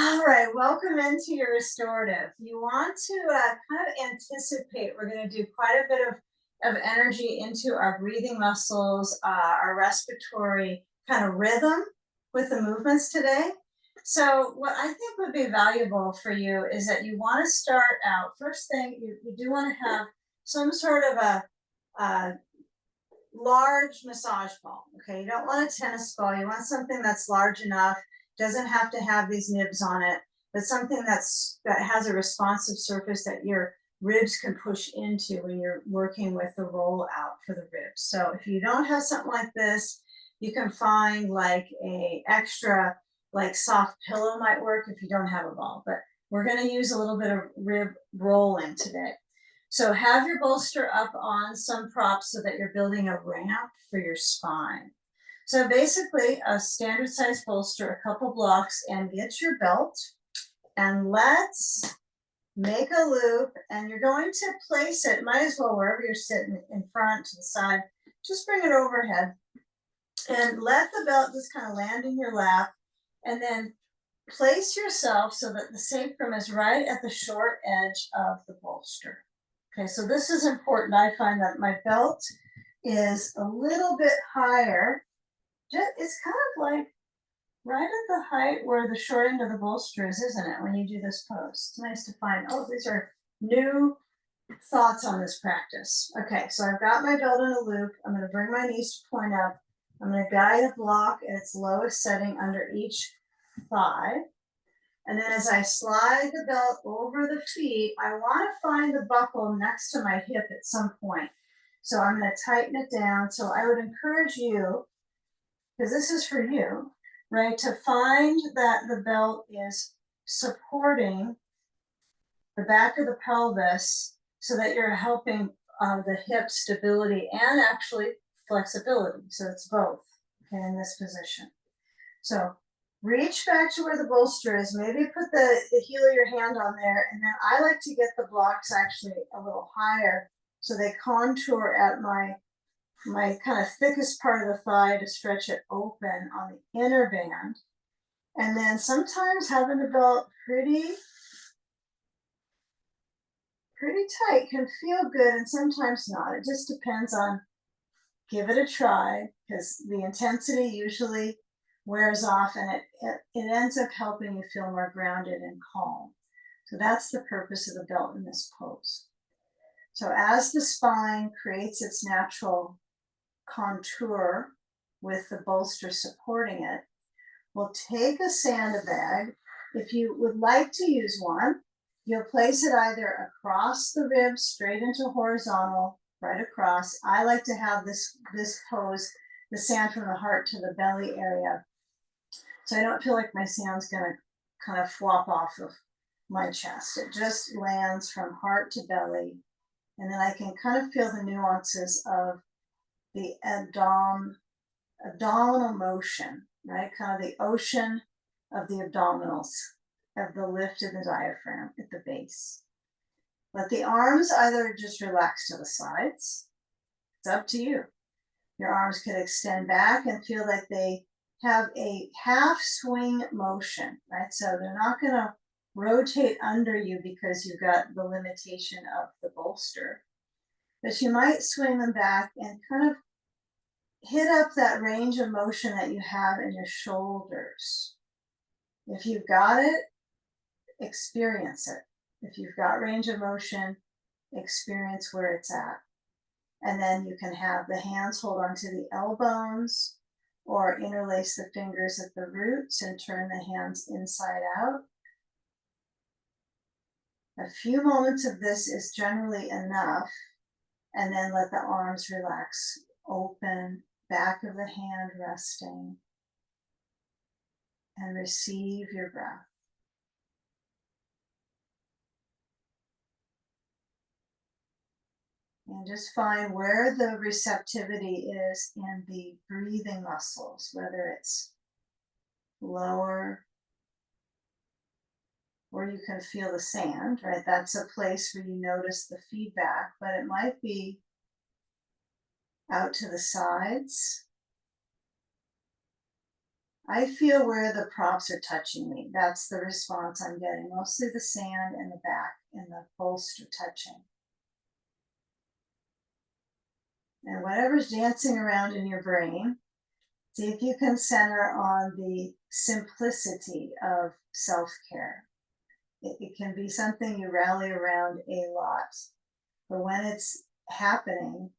All right, welcome into your restorative. You want to kind of anticipate, we're going to do quite a bit of energy into our breathing muscles, our respiratory kind of rhythm with the movements today. So, what I think would be valuable for you is that you want to start out, first thing, you do want to have some sort of a large massage ball. Okay, you don't want a tennis ball. You want something that's large enough, doesn't have to have these nibs on it, but something that has a responsive surface that your ribs can push into when you're working with the roll out for the ribs. So if you don't have something like this, you can find like a extra like soft pillow might work if you don't have a ball, but we're going to use a little bit of rib rolling today. So have your bolster up on some props so that you're building a ramp for your spine. So basically a standard size bolster, a couple blocks, and get your belt, and let's make a loop, and you're going to place it, might as well wherever you're sitting, in front, to the side, just bring it overhead and let the belt just kind of land in your lap, and then place yourself so that the sacrum is right at the short edge of the bolster. Okay, so this is important. I find that my belt is a little bit higher. It's kind of like right at the height where the short end of the bolster is, isn't it, when you do this pose? It's nice to find, oh, these are new thoughts on this practice. Okay, so I've got my belt in a loop. I'm going to bring my knees to point up. I'm going to guide a block at its lowest setting under each thigh. And then as I slide the belt over the feet, I want to find the buckle next to my hip at some point. So I'm going to tighten it down. So I would encourage you, because this is for you, right, to find that the belt is supporting the back of the pelvis so that you're helping the hip stability and actually flexibility. So it's both, okay, in this position. So reach back to where the bolster is. Maybe put the heel of your hand on there. And then I like to get the blocks actually a little higher so they contour at my kind of thickest part of the thigh to stretch it open on the inner band. And then sometimes having the belt pretty tight can feel good, and sometimes not. It just depends on, give it a try, because the intensity usually wears off, and it ends up helping you feel more grounded and calm. So that's the purpose of the belt in this pose. So as the spine creates its natural contour with the bolster supporting it, we'll take a sandbag. If you would like to use one, you'll place it either across the ribs, straight into horizontal, right across. I like to have this pose, the sand from the heart to the belly area, so I don't feel like my sand's going to kind of flop off of my chest. It just lands from heart to belly, and then I can kind of feel the nuances of the abdominal motion, right? Kind of the ocean of the abdominals, of the lift of the diaphragm at the base. Let the arms either just relax to the sides. It's up to you. Your arms could extend back and feel like they have a half swing motion, right? So they're not going to rotate under you because you've got the limitation of the bolster. But you might swing them back and kind of hit up that range of motion that you have in your shoulders. If you've got it, experience it. If you've got range of motion, experience where it's at. And then you can have the hands hold onto the elbows or interlace the fingers at the roots and turn the hands inside out. A few moments of this is generally enough, and then let the arms relax, open, back of the hand resting, and receive your breath. And just find where the receptivity is in the breathing muscles, whether it's lower, or you can feel the sand, right? That's a place where you notice the feedback, but it might be out to the sides, I feel where the props are touching me. That's the response I'm getting. Mostly the sand and the back and the bolster touching. And whatever's dancing around in your brain, see if you can center on the simplicity of self-care. It can be something you rally around a lot, but when it's happening,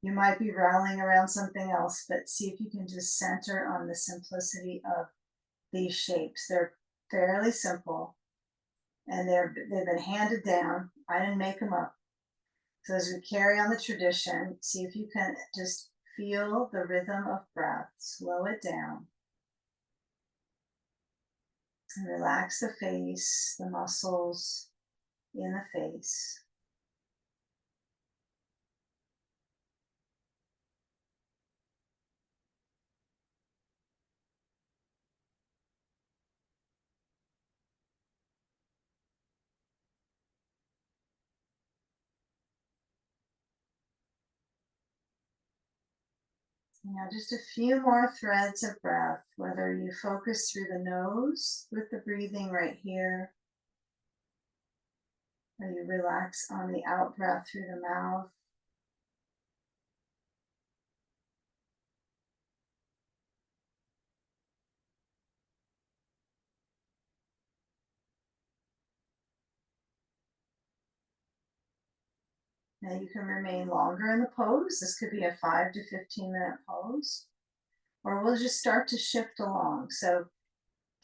you might be rallying around something else, but see if you can just center on the simplicity of these shapes. They're fairly simple and they've been handed down. I didn't make them up. So as we carry on the tradition, see if you can just feel the rhythm of breath, slow it down, and relax the face, the muscles in the face. Now, just a few more threads of breath, whether you focus through the nose with the breathing right here, or you relax on the out breath through the mouth. Now you can remain longer in the pose. This could be a 5 to 15-minute pose, or we'll just start to shift along. So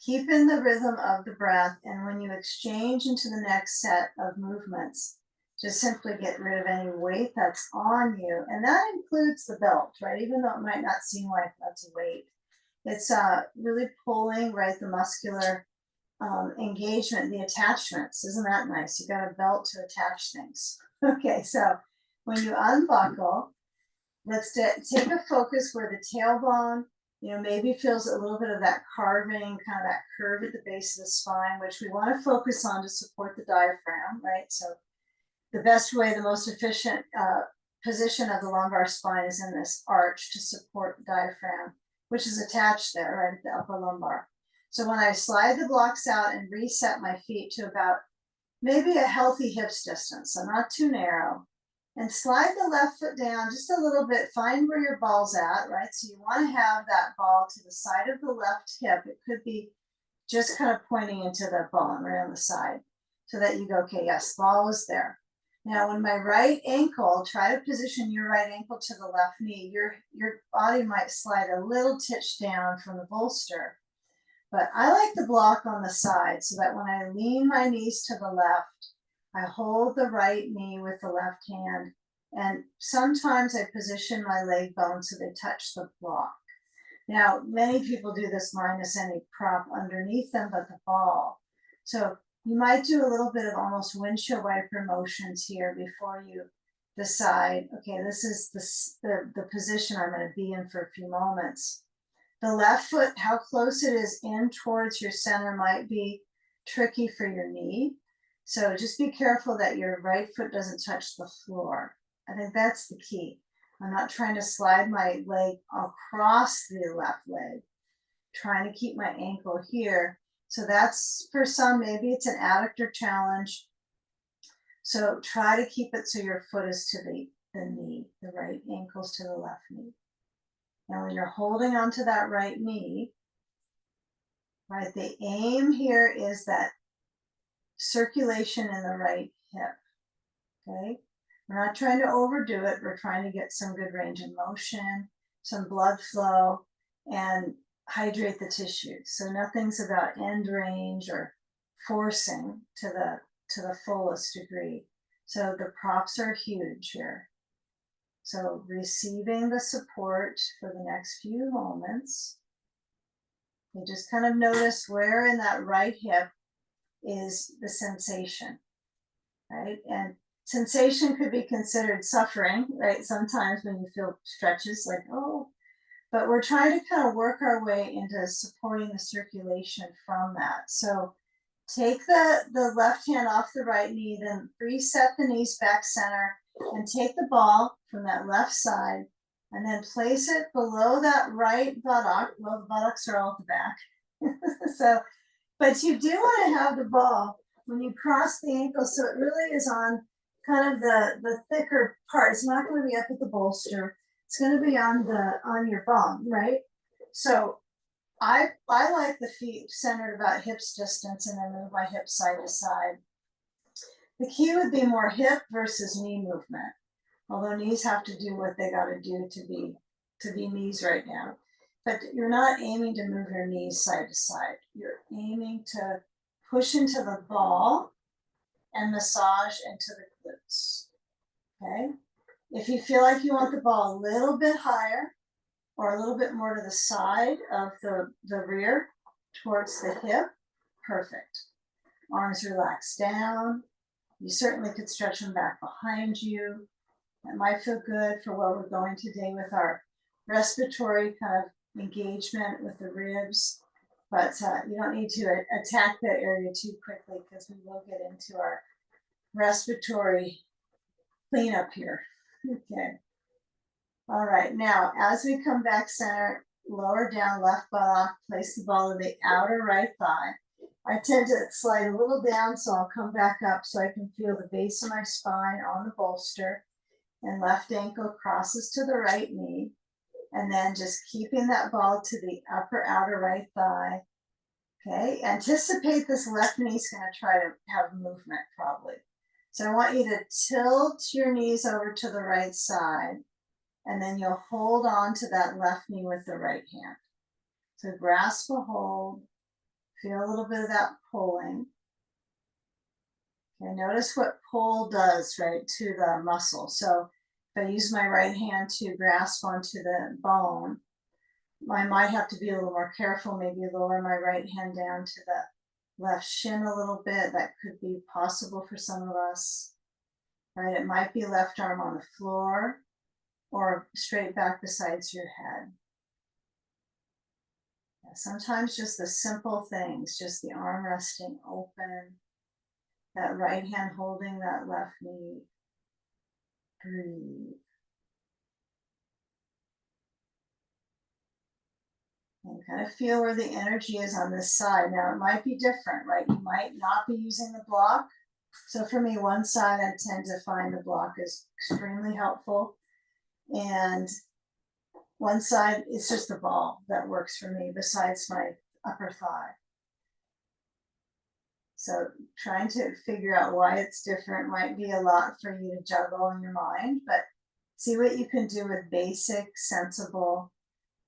keep in the rhythm of the breath, and when you exchange into the next set of movements, just simply get rid of any weight that's on you. And that includes the belt, right? Even though it might not seem like that's a weight. It's really pulling, right, the muscular engagement, the attachments. Isn't that nice? You got a belt to attach things. Okay, so when you unbuckle, let's take a focus where the tailbone, maybe feels a little bit of that carving, kind of that curve at the base of the spine, which we want to focus on to support the diaphragm, right? So the best way, the most efficient position of the lumbar spine is in this arch to support the diaphragm, which is attached there, right at the upper lumbar. So when I slide the blocks out and reset my feet to about maybe a healthy hips distance, so not too narrow, and slide the left foot down just a little bit, find where your ball's at, right? So you want to have that ball to the side of the left hip. It could be just kind of pointing into the bone right on the side so that you go, okay, yes, ball is there. Now, when my right ankle, try to position your right ankle to the left knee. Your body might slide a little titch down from the bolster. But I like the block on the side so that when I lean my knees to the left, I hold the right knee with the left hand. And sometimes I position my leg bones so they touch the block. Now, many people do this minus any prop underneath them, but the ball. So you might do a little bit of almost windshield wiper motions here before you decide, okay, this is the position I'm going to be in for a few moments. The left foot, how close it is in towards your center might be tricky for your knee. So just be careful that your right foot doesn't touch the floor. I think that's the key. I'm not trying to slide my leg across the left leg, trying to keep my ankle here. So that's, for some, maybe it's an adductor challenge. So try to keep it so your foot is to the knee, the right ankle's to the left knee. Now, when you're holding onto that right knee, right, the aim here is that circulation in the right hip, okay? We're not trying to overdo it. We're trying to get some good range of motion, some blood flow, and hydrate the tissues. So nothing's about end range or forcing to the fullest degree. So the props are huge here. So receiving the support for the next few moments. You just kind of notice where in that right hip is the sensation, right? And sensation could be considered suffering, right? Sometimes when you feel stretches like, oh, but we're trying to kind of work our way into supporting the circulation from that. So take the left hand off the right knee, then reset the knees back center, and take the ball from that left side And then place it below that right buttock. Well, the buttocks are all at the back. So, but you do want to have the ball when you cross the ankle, so it really is on kind of the thicker part. It's not going to be up at the bolster. It's going to be on your bum, right? So I like the feet centered about hips distance, and then move my hips side to side. The key would be more hip versus knee movement, although knees have to do what they got to do to be knees right now. But you're not aiming to move your knees side to side. You're aiming to push into the ball and massage into the glutes. Okay. If you feel like you want the ball a little bit higher or a little bit more to the side of the rear towards the hip, perfect. Arms relax down. You certainly could stretch them back behind you. That might feel good for where we're going today with our respiratory kind of engagement with the ribs, but you don't need to attack that area too quickly, because we will get into our respiratory cleanup here. Okay. All right, now as we come back center, lower down left buttock, place the ball in the outer right thigh. I tend to slide a little down, so I'll come back up so I can feel the base of my spine on the bolster, and left ankle crosses to the right knee, and then just keeping that ball to the upper outer right thigh. Okay, anticipate this left knee is going to try to have movement probably. So I want you to tilt your knees over to the right side, and then you'll hold on to that left knee with the right hand. So grasp a hold, feel a little bit of that pulling. Okay, notice what pull does, right, to the muscle. So if I use my right hand to grasp onto the bone, I might have to be a little more careful, maybe lower my right hand down to the left shin a little bit. That could be possible for some of us, right? It might be left arm on the floor or straight back besides your head. Yeah, sometimes just the simple things, just the arm resting open, that right hand holding that left knee. Breathe. And kind of feel where the energy is on this side. Now it might be different, right? You might not be using the block. So for me, one side I tend to find the block is extremely helpful. And one side is just the ball that works for me besides my upper thigh. So trying to figure out why it's different might be a lot for you to juggle in your mind, but see what you can do with basic, sensible,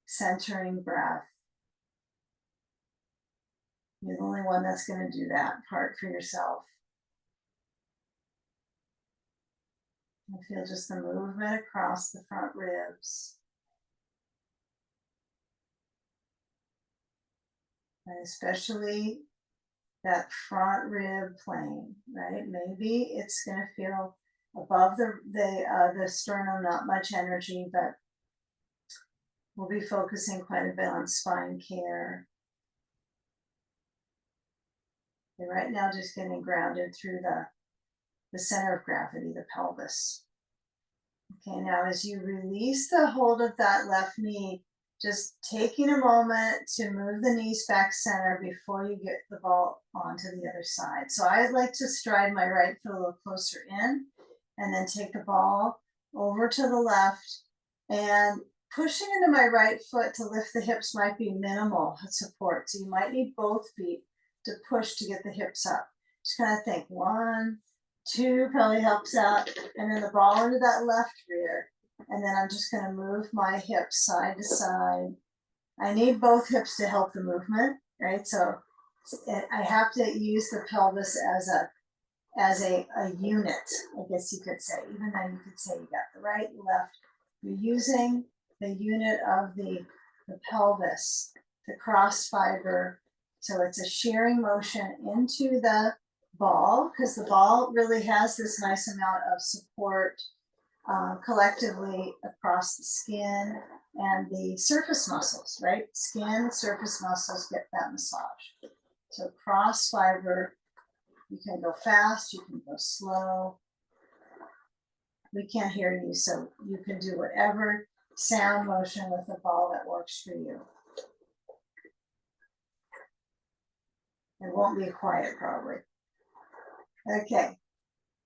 centering breath. You're the only one that's going to do that part for yourself. And feel just the movement across the front ribs. And especially that front rib plane, right? Maybe it's going to feel above the sternum, not much energy, but we'll be focusing quite a bit on spine care. And right now, just getting grounded through the center of gravity, the pelvis. Okay, now as you release the hold of that left knee, just taking a moment to move the knees back center before you get the ball onto the other side. So I like to stride my right foot a little closer in, and then take the ball over to the left, and pushing into my right foot to lift the hips might be minimal support. So you might need both feet to push to get the hips up. Just kind of think 1, 2 probably helps out, and then the ball into that left rear. And then I'm just going to move my hips side to side. I need both hips to help the movement, right? So I have to use the pelvis as a unit, I guess you could say, even though you could say you got the right, left. You're using the unit of the pelvis, the cross fiber. So it's a shearing motion into the ball, because the ball really has this nice amount of support collectively across the skin and the surface muscles, right? Skin, surface muscles get that massage. So cross fiber, you can go fast, you can go slow. We can't hear you, so you can do whatever sound motion with the ball that works for you. It won't be quiet, probably. Okay.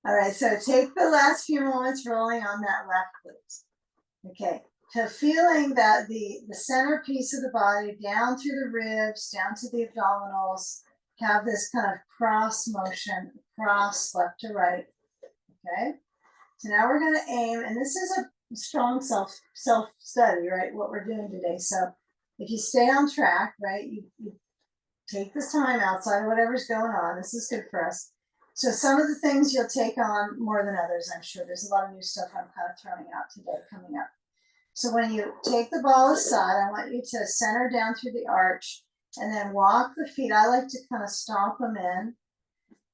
All right, so take the last few moments rolling on that left glute. Okay, so feeling that the centerpiece of the body down through the ribs, down to the abdominals, have this kind of cross motion, cross left to right. Okay, so now we're going to aim, and this is a strong self study, right? What we're doing today. So if you stay on track, right, you take this time outside of whatever's going on. This is good for us. So some of the things you'll take on more than others, I'm sure. There's a lot of new stuff I'm kind of throwing out today coming up. So when you take the ball aside, I want you to center down through the arch and then walk the feet. I like to kind of stomp them in,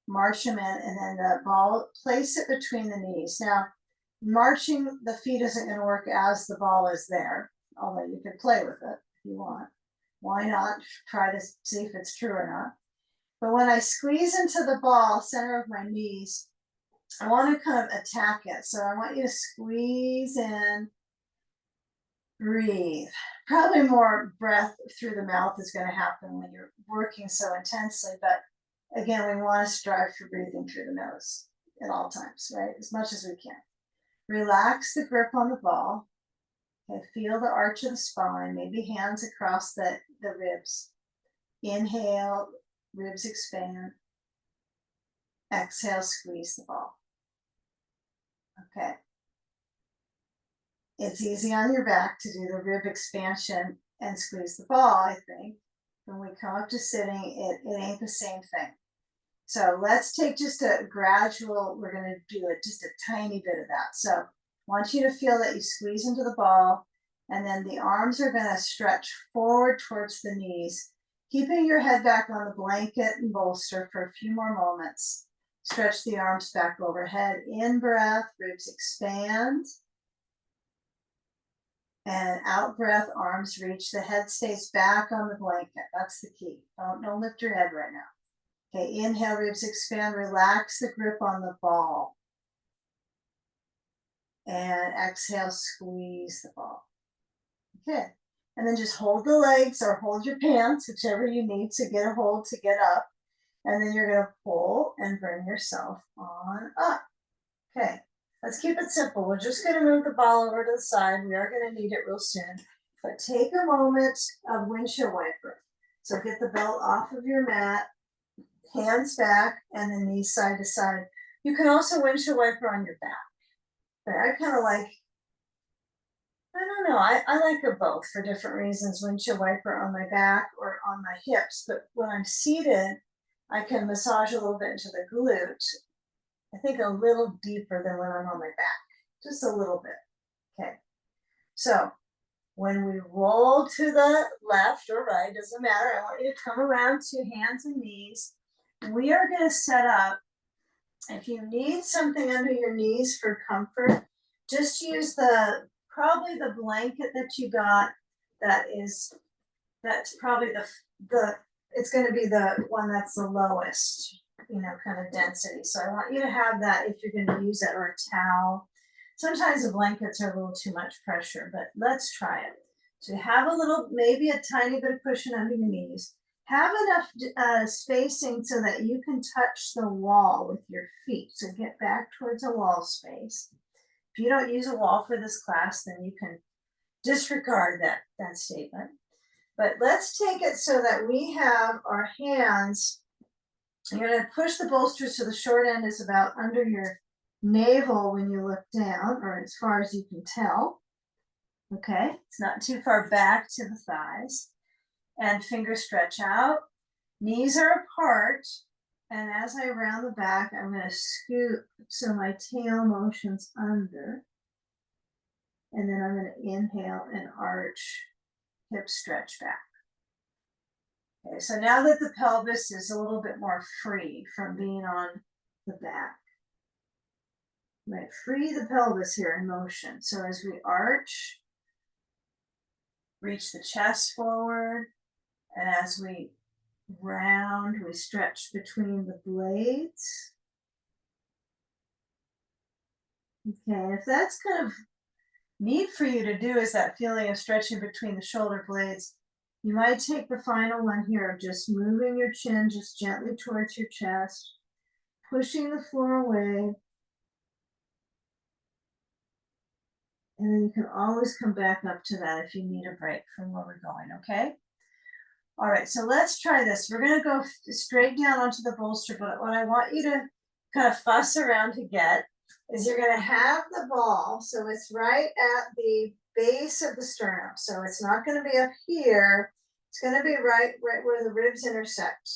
march them in, and then the ball, place it between the knees. Now, marching the feet isn't going to work as the ball is there, although you could play with it if you want. Why not try to see if it's true or not? But when I squeeze into the ball, center of my knees, I want to kind of attack it. So I want you to squeeze in, breathe. Probably more breath through the mouth is going to happen when you're working so intensely. But again, we want to strive for breathing through the nose at all times, right? As much as we can. Relax the grip on the ball. Okay, feel the arch of the spine, maybe hands across the ribs. Inhale, ribs expand. Exhale, squeeze the ball. Okay. It's easy on your back to do the rib expansion and squeeze the ball, I think. When we come up to sitting, it ain't the same thing. So let's take just a gradual, we're going to do just a tiny bit of that. So I want you to feel that you squeeze into the ball, and then the arms are going to stretch forward towards the knees, keeping your head back on the blanket and bolster for a few more moments. Stretch the arms back overhead. In breath, ribs expand. And out breath, arms reach. The head stays back on the blanket. That's the key. Don't lift your head right now. Okay, inhale, ribs expand. Relax the grip on the ball. And exhale, squeeze the ball. Okay, and then just hold the legs or hold your pants, whichever you need to get a hold to get up. And then you're going to pull and bring yourself on up. Okay, let's keep it simple. We're just going to move the ball over to the side. We are going to need it real soon. But take a moment of windshield wiper. So get the belt off of your mat, hands back, and then knees side to side. You can also windshield wiper on your back. But I kind of like, I don't know, I like them both for different reasons. Windshield wiper on my back or on my hips. But when I'm seated, I can massage a little bit into the glute. I think a little deeper than when I'm on my back, just a little bit. Okay, so when we roll to the left or right, doesn't matter. I want you to come around to hands and knees. We are going to set up, if you need something under your knees for comfort, just use probably the blanket that you got. That's probably it's going to be the one that's the lowest, kind of density. So I want you to have that if you're going to use it, or a towel. Sometimes the blankets are a little too much pressure, but let's try it. So have maybe a tiny bit of cushion under your knees. Have enough spacing so that you can touch the wall with your feet. So get back towards a wall space. If you don't use a wall for this class, then you can disregard that statement. But let's take it so that we have our hands. You're going to push the bolster so the short end is about under your navel when you look down, or as far as you can tell. Okay, it's not too far back to the thighs. And fingers stretch out. Knees are apart. And as I round the back, I'm going to scoop so my tail motion's under. And then I'm going to inhale and arch, hips stretch back. Okay, so now that the pelvis is a little bit more free from being on the back, right, free the pelvis here in motion. So as we arch, reach the chest forward, and as we round, we stretch between the blades. Okay, if that's kind of neat for you to do is that feeling of stretching between the shoulder blades. You might take the final one here of just moving your chin just gently towards your chest, pushing the floor away, and then you can always come back up to that if you need a break from where we're going, okay? All right, so let's try this. We're gonna go straight down onto the bolster, but what I want you to kind of fuss around to get is you're gonna have the ball, so it's right at the base of the sternum. So it's not gonna be up here, it's gonna be right where the ribs intersect.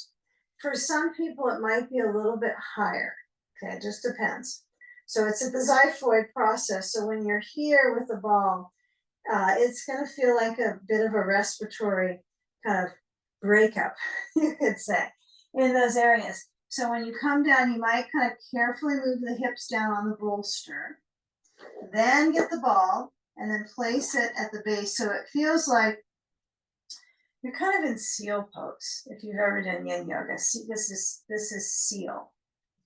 For some people, it might be a little bit higher, okay, it just depends. So it's the xiphoid process. So when you're here with the ball, it's gonna feel like a bit of a respiratory kind of breakup, you could say, in those areas. So when you come down, you might kind of carefully move the hips down on the bolster, then get the ball and then place it at the base. So it feels like you're kind of in seal pose. If you've ever done yin yoga, see, this is seal.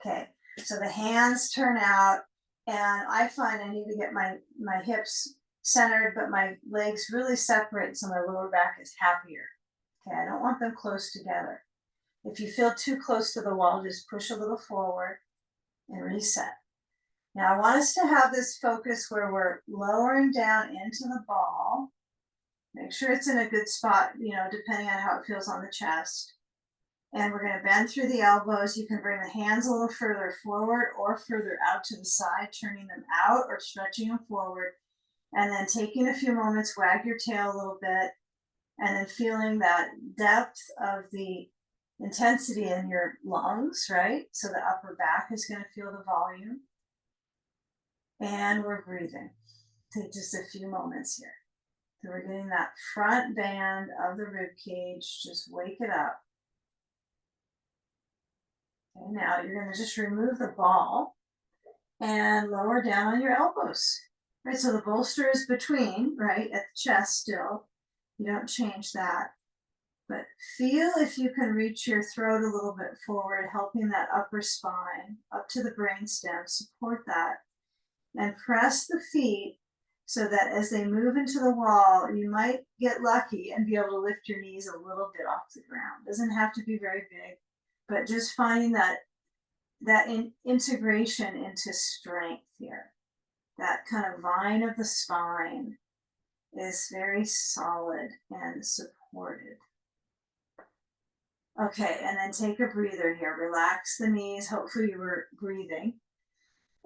Okay, so the hands turn out, and I find I need to get my hips centered, but my legs really separate so my lower back is happier. Okay, I don't want them close together. If you feel too close to the wall, just push a little forward and reset. Now I want us to have this focus where we're lowering down into the ball. Make sure it's in a good spot, you know, depending on how it feels on the chest. And we're going to bend through the elbows. You can bring the hands a little further forward or further out to the side, turning them out or stretching them forward. And then taking a few moments, wag your tail a little bit, and then feeling that depth of the intensity in your lungs, right? So the upper back is going to feel the volume. And we're breathing. Take just a few moments here. So we're getting that front band of the rib cage, just wake it up. Okay, now you're going to just remove the ball and lower down on your elbows. Right, so the bolster is between, right, at the chest still. You don't change that. But feel if you can reach your throat a little bit forward, helping that upper spine up to the brainstem, support that. And press the feet so that as they move into the wall, you might get lucky and be able to lift your knees a little bit off the ground. Doesn't have to be very big, but just finding that integration into strength here. That kind of line of the spine is very solid and supported. Okay, and then take a breather here. Relax the knees. Hopefully you were breathing.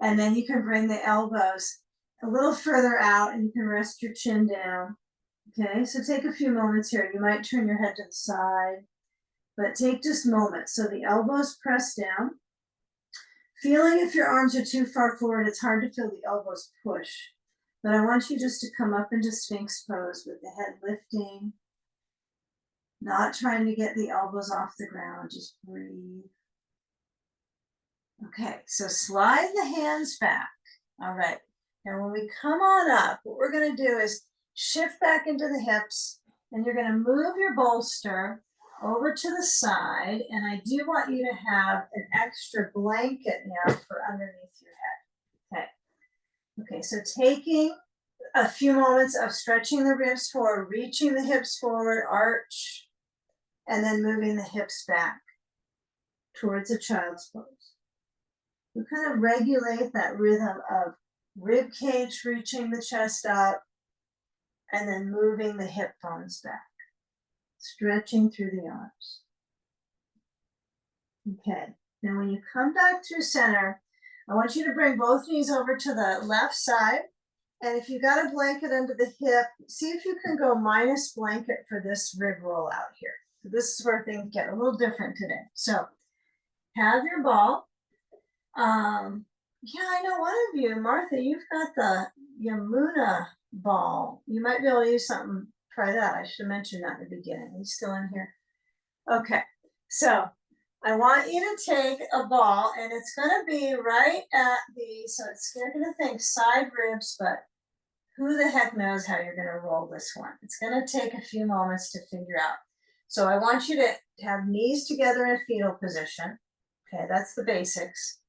And then you can bring the elbows a little further out and you can rest your chin down. Okay, so take a few moments here. You might turn your head to the side, but take just moments. So the elbows press down. Feeling if your arms are too far forward, it's hard to feel the elbows push. But I want you just to come up into Sphinx pose with the head lifting, not trying to get the elbows off the ground, just breathe. Okay, so slide the hands back. All right, now when we come on up, what we're gonna do is shift back into the hips, and you're gonna move your bolster over to the side, and I do want you to have an extra blanket now for underneath your head. Okay, so taking a few moments of stretching the ribs forward, reaching the hips forward, arch, and then moving the hips back towards a child's pose. We kind of regulate that rhythm of rib cage reaching the chest up and then moving the hip bones back, stretching through the arms. Okay, now when you come back through center, I want you to bring both knees over to the left side. And if you got a blanket under the hip, see if you can go minus blanket for this rib roll out here. So this is where things get a little different today. So have your ball. Yeah, I know one of you, Martha, you've got the Yamuna ball. You might be able to use something, try that. I should have mentioned that in the beginning. Are you still in here? Okay, so I want you to take a ball and it's gonna be right at the, so it's, you're gonna think side ribs, but who the heck knows how you're gonna roll this one? It's gonna take a few moments to figure out. So I want you to have knees together in a fetal position. Okay, that's the basics.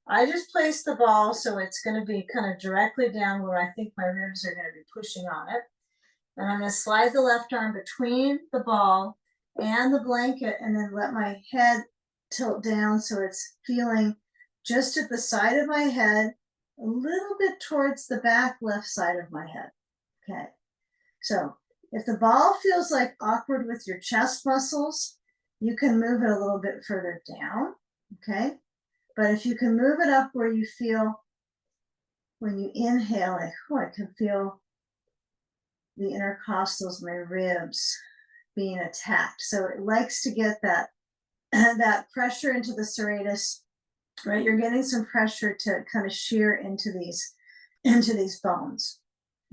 I just place the ball so it's going to be kind of directly down where I think my ribs are going to be pushing on it. And I'm going to slide the left arm between the ball and the blanket and then let my head tilt down so it's feeling just at the side of my head, a little bit towards the back left side of my head. Okay. So if the ball feels like awkward with your chest muscles, you can move it a little bit further down. Okay. But if you can move it up where you feel when you inhale, like, oh, I can feel the intercostals, my ribs being attacked. So it likes to get that that pressure into the serratus, right? You're getting some pressure to kind of shear into these bones.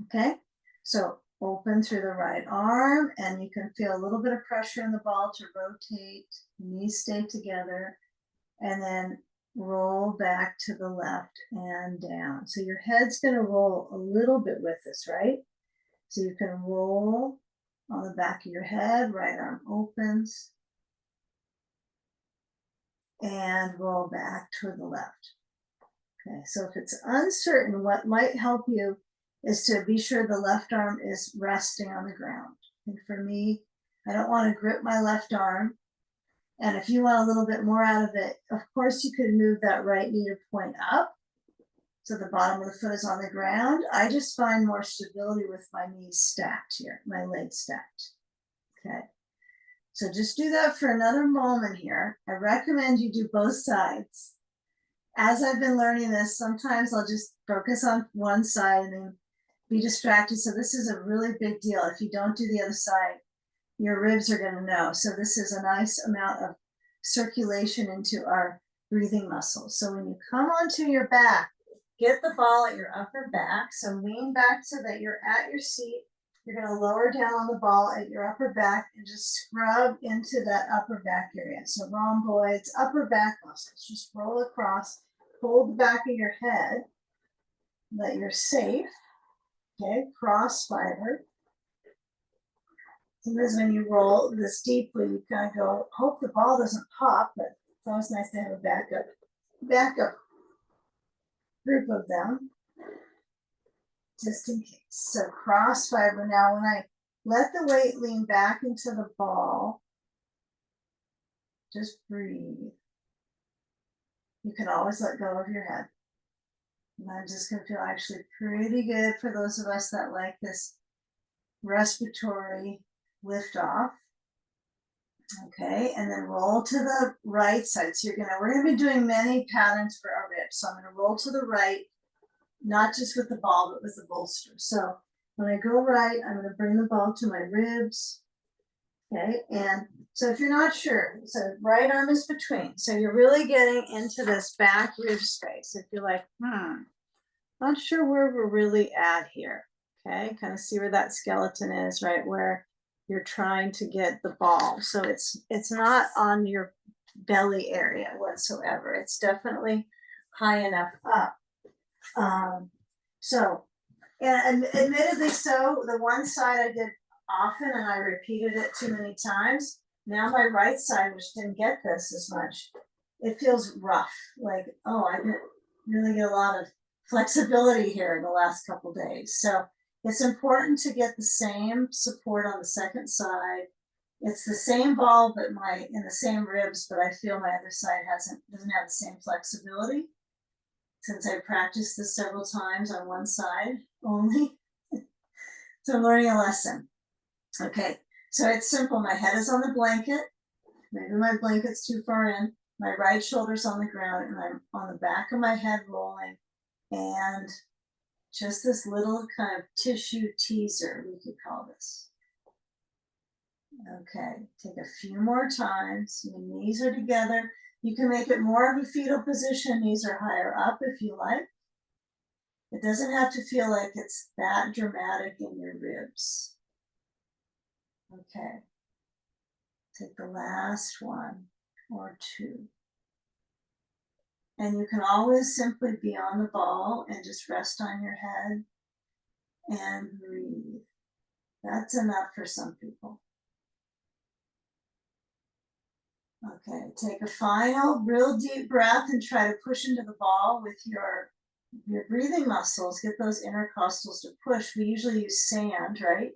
Okay, so open through the right arm, and you can feel a little bit of pressure in the ball to rotate. Knees stay together, and then roll back to the left and down. So your head's going to roll a little bit with this, right? So you can roll on the back of your head, right arm opens, and roll back to the left. Okay, so if it's uncertain, what might help you is to be sure the left arm is resting on the ground. And for me, I don't want to grip my left arm. And if you want a little bit more out of it, of course you could move that right knee to point up. So the bottom of the foot is on the ground. I just find more stability with my knees stacked here, my legs stacked. Okay. So just do that for another moment here. I recommend you do both sides. As I've been learning this, sometimes I'll just focus on one side and then be distracted. So this is a really big deal. If you don't do the other side, your ribs are going to know. So this is a nice amount of circulation into our breathing muscles. So when you come onto your back, get the ball at your upper back. So lean back so that you're at your seat. You're going to lower down on the ball at your upper back and just scrub into that upper back area. So rhomboids, upper back muscles, just roll across, hold the back of your head, that you're safe. Okay, cross fiber. Sometimes when you roll this deeply, you kind of go, hope the ball doesn't pop, but it's always nice to have a backup group of them, just in case. So cross fiber. Now, when I let the weight lean back into the ball, just breathe. You can always let go of your head. And I'm just going to feel actually pretty good for those of us that like this respiratory lift off. Okay, and then roll to the right side. So we're gonna be doing many patterns for our ribs. So I'm gonna roll to the right, not just with the ball, but with the bolster. So when I go right, I'm gonna bring the ball to my ribs. Okay, and so if you're not sure, so right arm is between. So you're really getting into this back rib space. If you're like, not sure where we're really at here. Okay, kind of see where that skeleton is, right where you're trying to get the ball. So it's not on your belly area whatsoever. It's definitely high enough up. So, and admittedly so, the one side I did often and I repeated it too many times. Now my right side, which didn't get this as much, it feels rough. Like, oh, I didn't really get a lot of flexibility here in the last couple days. So it's important to get the same support on the second side. It's the same ball, but in the same ribs, but I feel my other side doesn't have the same flexibility since I practiced this several times on one side only. So I'm learning a lesson. Okay, so it's simple. My head is on the blanket. Maybe my blanket's too far in. My right shoulder's on the ground, and I'm on the back of my head rolling. And just this little kind of tissue teaser, we could call this. Okay, take a few more times. Your knees are together. You can make it more of a fetal position. Knees are higher up if you like. It doesn't have to feel like it's that dramatic in your ribs. Okay, take the last one or two. And you can always simply be on the ball and just rest on your head and breathe. That's enough for some people. Okay, take a final real deep breath and try to push into the ball with your breathing muscles. Get those intercostals to push. We usually use sand, right?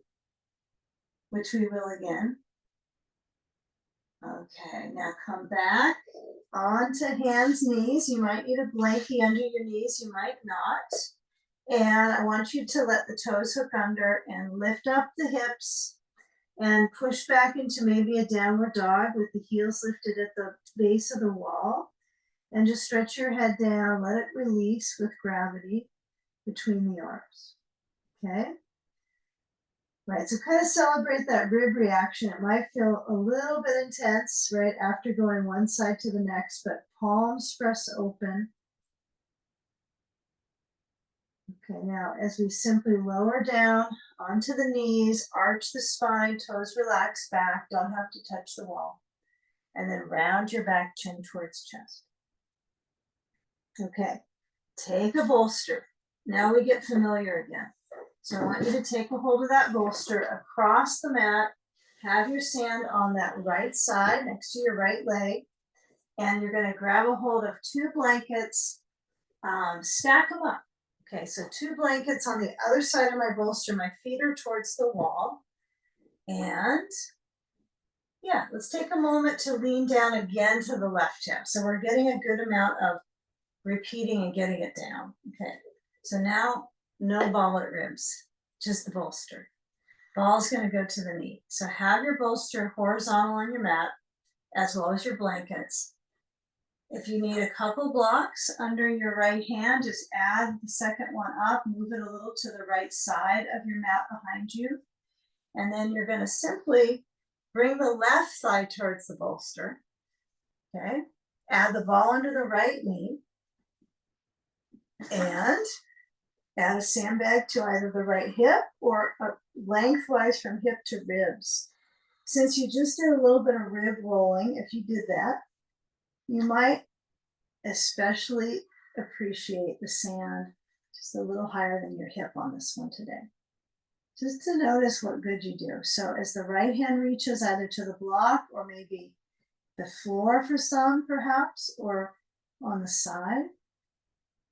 Which we will again. Okay, now come back onto hands, knees. You might need a blankie under your knees, you might not. And I want you to let the toes hook under and lift up the hips and push back into maybe a downward dog with the heels lifted at the base of the wall. And just stretch your head down, let it release with gravity between the arms. Okay? Right, so kind of celebrate that rib reaction. It might feel a little bit intense right after going one side to the next, but palms press open. Okay, now as we simply lower down onto the knees, arch the spine, toes relax back, don't have to touch the wall. And then round your back, chin towards chest. Okay, take a bolster. Now we get familiar again. So I want you to take a hold of that bolster across the mat, have your sand on that right side next to your right leg, and you're going to grab a hold of two blankets, stack them up. Okay, so two blankets on the other side of my bolster, my feet are towards the wall, and yeah, let's take a moment to lean down again to the left hip. So we're getting a good amount of repeating and getting it down. Okay, so now no ball at ribs, just the bolster. Ball's going to go to the knee. So have your bolster horizontal on your mat, as well as your blankets. If you need a couple blocks under your right hand, just add the second one up, move it a little to the right side of your mat behind you. And then you're going to simply bring the left side towards the bolster. Okay, add the ball under the right knee. And add a sandbag to either the right hip or lengthwise from hip to ribs. Since you just did a little bit of rib rolling, if you did that, you might especially appreciate the sand just a little higher than your hip on this one today. Just to notice what good you do. So as the right hand reaches either to the block or maybe the floor for some perhaps, or on the side,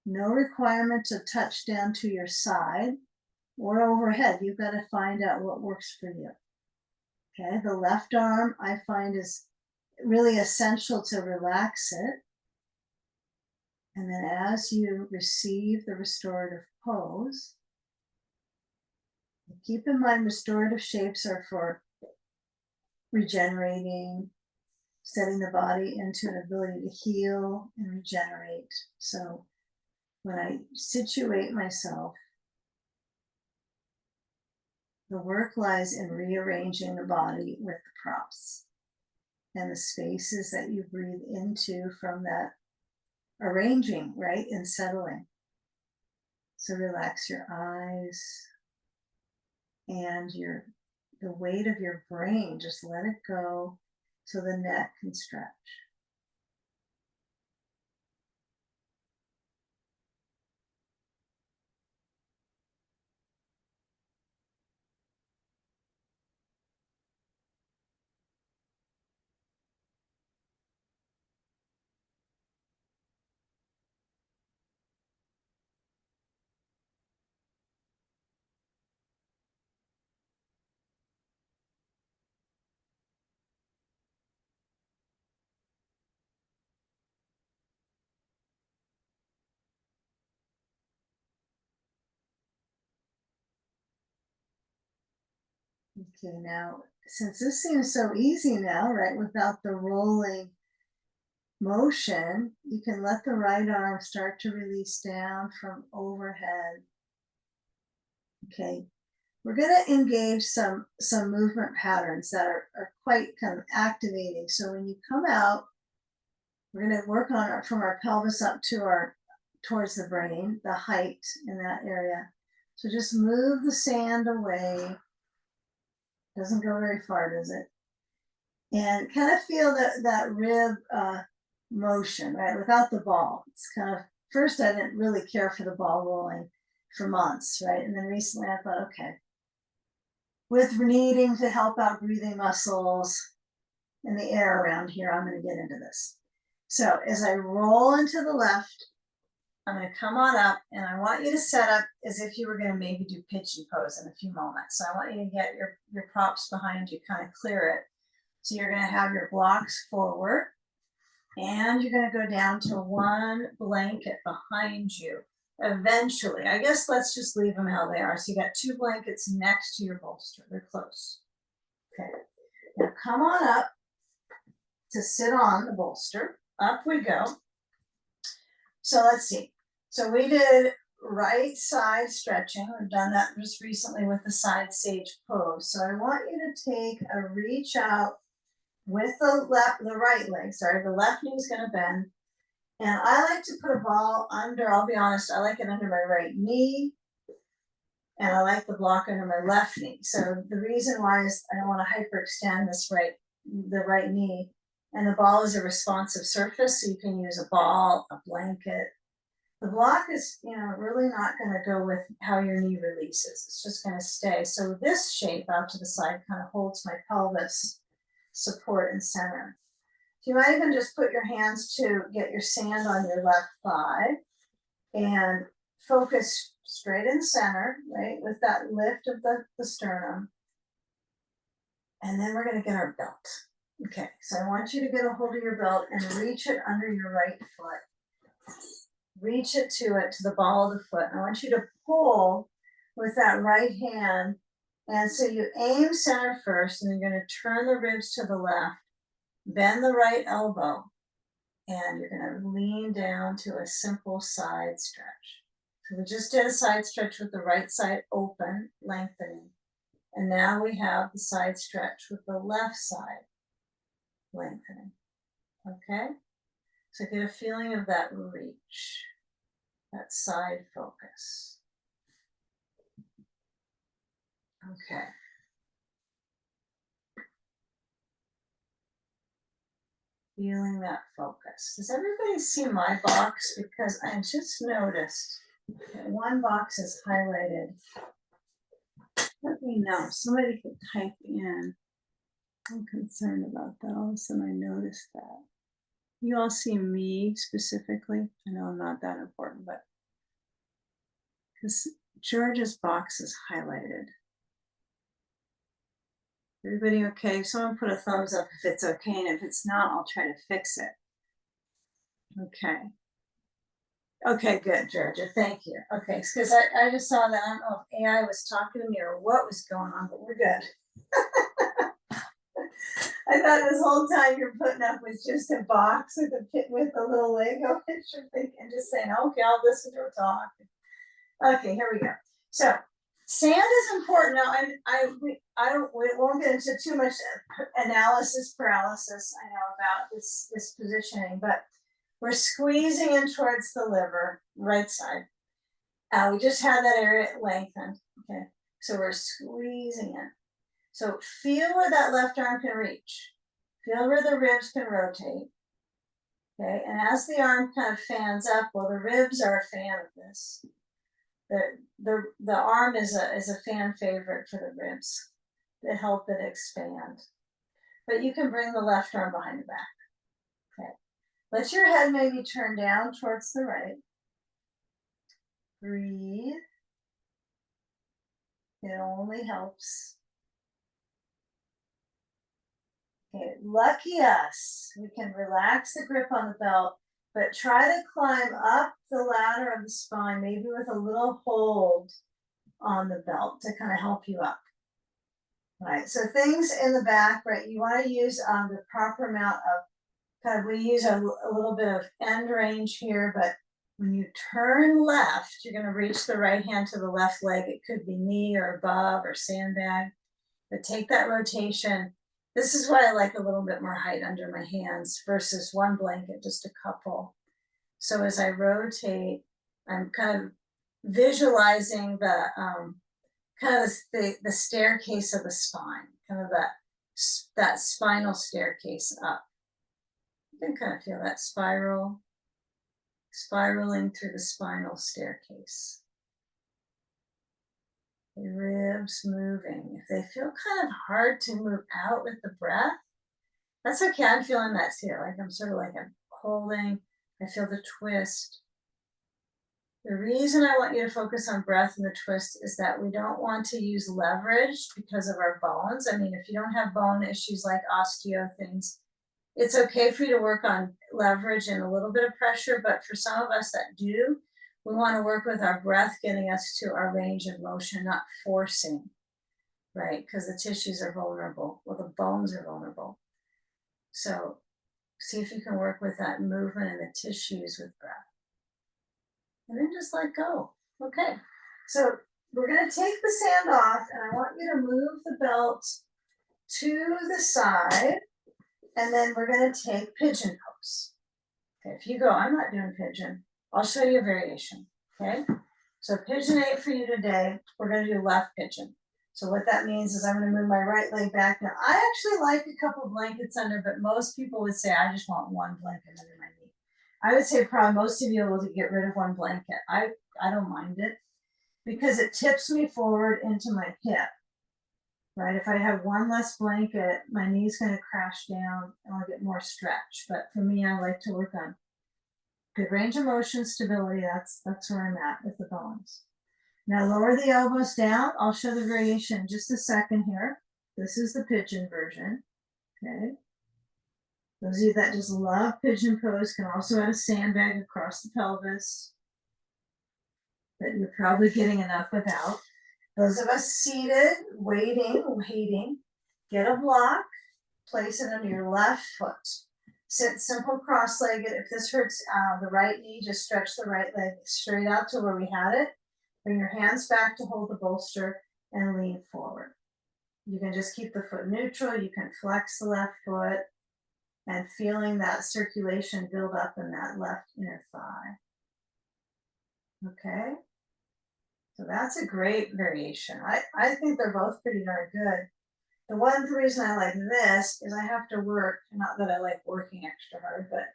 no requirement to touch down to your side or overhead. You've got to find out what works for you. Okay, the left arm I find is really essential to relax it. And then as you receive the restorative pose, keep in mind restorative shapes are for regenerating, setting the body into an ability to heal and regenerate. So when I situate myself, the work lies in rearranging the body with the props and the spaces that you breathe into from that arranging, right, and settling. So relax your eyes and the weight of your brain, just let it go so the neck can stretch. Okay, now, since this seems so easy now, right, without the rolling motion, you can let the right arm start to release down from overhead. Okay, we're going to engage some movement patterns that are quite kind of activating. So when you come out, we're going to work on it from our pelvis up to towards the brain, the height in that area. So just move the sand away. Doesn't go very far, does it? And kind of feel that rib motion, right? Without the ball. It's kind of, first I didn't really care for the ball rolling for months, right? And then recently I thought, okay, with needing to help out breathing muscles, in the air around here. I'm going to get into this. So as I roll into the left, I'm going to come on up, and I want you to set up as if you were going to maybe do pigeon pose in a few moments. So I want you to get your props behind you, kind of clear it. So you're going to have your blocks forward, and you're going to go down to one blanket behind you. Eventually, I guess let's just leave them how they are. So you got two blankets next to your bolster. They're close. Okay. Now come on up to sit on the bolster. Up we go. So let's see. So we did right side stretching. We've done that just recently with the side sage pose. So I want you to take a reach out with the right leg. Sorry, the left knee is going to bend. And I like to put a ball under, I'll be honest, I like it under my right knee. And I like the block under my left knee. So the reason why is I don't want to hyperextend the right knee. And the ball is a responsive surface, so you can use a ball, a blanket. The block is, really not going to go with how your knee releases. It's just going to stay. So this shape out to the side kind of holds my pelvis support and center. So you might even just put your hands to get your sand on your left thigh and focus straight in center, right, with that lift of the sternum. And then we're going to get our belt. Okay, so I want you to get a hold of your belt and reach it under your right foot. Reach it to the ball of the foot. I want you to pull with that right hand. And so you aim center first, and you're going to turn the ribs to the left, bend the right elbow, and you're going to lean down to a simple side stretch. So we just did a side stretch with the right side open, lengthening. And now we have the side stretch with the left side lengthening. Okay? So get a feeling of that reach, that side focus. Okay. Feeling that focus. Does everybody see my box? Because I just noticed that one box is highlighted. Let me know. Somebody could type in. I'm concerned about that. All of a sudden I noticed that. You all see me specifically? I know I'm not that important, but because George's box is highlighted. Everybody okay? Someone put a thumbs up if it's okay, and if it's not, I'll try to fix it. Okay. Okay, good, Georgia. Thank you. Okay, because I just saw that. I don't know if AI was talking to me or what was going on, but we're good. I thought this whole time you're putting up with just a box with a little Lego picture thing and just saying, okay, I'll listen to her talk. Okay, here we go. So sand is important. Now, we won't get into too much analysis paralysis. I know about this positioning, but we're squeezing in towards the liver, right side. We just had that area lengthened. Okay, so we're squeezing in. So feel where that left arm can reach. Feel where the ribs can rotate. Okay, and as the arm kind of fans up, well, the ribs are a fan of this. The arm is a fan favorite for the ribs to help it expand. But you can bring the left arm behind the back. Okay, let your head maybe turn down towards the right. Breathe. It only helps. Okay, lucky us. We can relax the grip on the belt, but try to climb up the ladder of the spine, maybe with a little hold on the belt to kind of help you up. Right, so things in the back, right, you want to use the proper amount of we use a little bit of end range here, but when you turn left, you're going to reach the right hand to the left leg. It could be knee or above or sandbag, but take that rotation. This is why I like a little bit more height under my hands versus one blanket, just a couple. So as I rotate, I'm kind of visualizing the the staircase of the spine, kind of that spinal staircase up. You can kind of feel that spiraling through the spinal staircase. The ribs moving. If they feel kind of hard to move out with the breath, That's okay. I'm feeling that too. Like I'm sort of like I'm holding. I feel the twist. The reason I want you to focus on breath and the twist is that we don't want to use leverage because of our bones. I mean, if you don't have bone issues like osteo things, it's okay for you to work on leverage and a little bit of pressure, but for some of us that do, we want to work with our breath getting us to our range of motion, not forcing, right? Because the tissues are vulnerable, well, the bones are vulnerable. So see if you can work with that movement in the tissues with breath. And then just let go. Okay, so we're going to take the sand off, and I want you to move the belt to the side, and then we're going to take pigeon pose. Okay, if you go, I'm not doing pigeon, I'll show you a variation. Okay, so pigeon 8 for you today, we're going to do left pigeon. So what that means is I'm going to move my right leg back. Now, I actually like a couple blankets under, but most people would say I just want one blanket under my knee. I would say probably most of you will get rid of one blanket. I don't mind it because it tips me forward into my hip, right? If I have one less blanket, my knee's going to crash down and I'll get more stretch. But for me, I like to work on good range of motion, stability. That's where I'm at with the bones. Now lower the elbows down. I'll show the variation in just a second here. This is the pigeon version, okay? Those of you that just love pigeon pose can also add a sandbag across the pelvis, but you're probably getting enough without. Those of us seated, waiting, get a block, place it under your left foot. Sit simple cross-legged. If this hurts the right knee, just stretch the right leg straight out to where we had it. Bring your hands back to hold the bolster and lean forward. You can just keep the foot neutral. You can flex the left foot and feeling that circulation build up in that left inner thigh. Okay, so that's a great variation. I think they're both pretty darn good. The one reason I like this is I have to work, not that I like working extra hard, but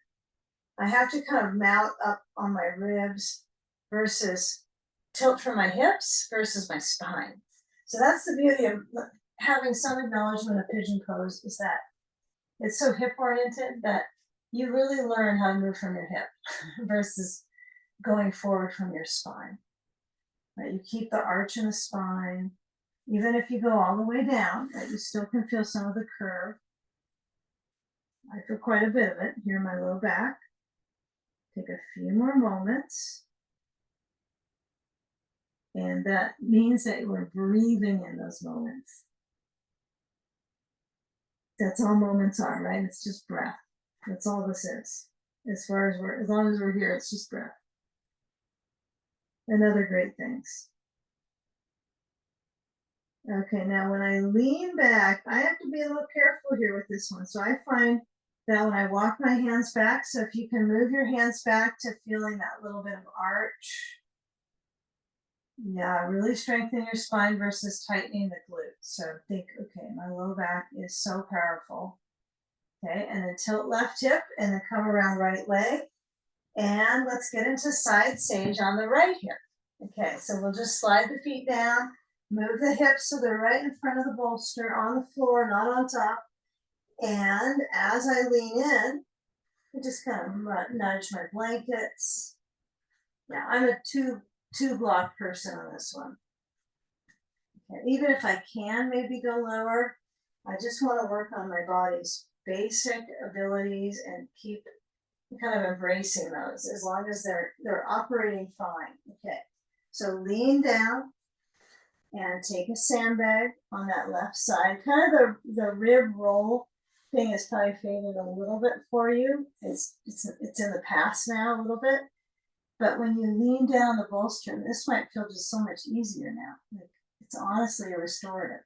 I have to kind of mount up on my ribs versus tilt from my hips versus my spine. So that's the beauty of having some acknowledgement of pigeon pose, is that it's so hip oriented that you really learn how to move from your hip versus going forward from your spine. Right? You keep the arch in the spine. Even if you go all the way down, right, you still can feel some of the curve. I feel quite a bit of it here in my low back. Take a few more moments. And that means that we're breathing in those moments. That's all moments are, right? It's just breath. That's all this is. As long as we're here, it's just breath. And other great things. Okay, now when I lean back, I have to be a little careful here with this one. So I find that when I walk my hands back, so if you can move your hands back to feeling that little bit of arch. Yeah, really strengthen your spine versus tightening the glutes. So think, okay, my low back is so powerful. Okay, and then tilt left hip and then come around right leg. And let's get into side sage on the right hip. Okay, so we'll just slide the feet down, move the hips so they're right in front of the bolster on the floor, not on top. And as I lean in, I just kind of nudge my blankets. Yeah, I'm a two block person on this one. Okay, even if I can maybe go lower, I just want to work on my body's basic abilities and keep kind of embracing those as long as they're operating fine. Okay, so lean down and take a sandbag on that left side. Kind of the rib roll thing is probably faded a little bit for you. It's in the past now a little bit. But when you lean down the bolster, this might feel just so much easier now. Like, it's honestly a restorative,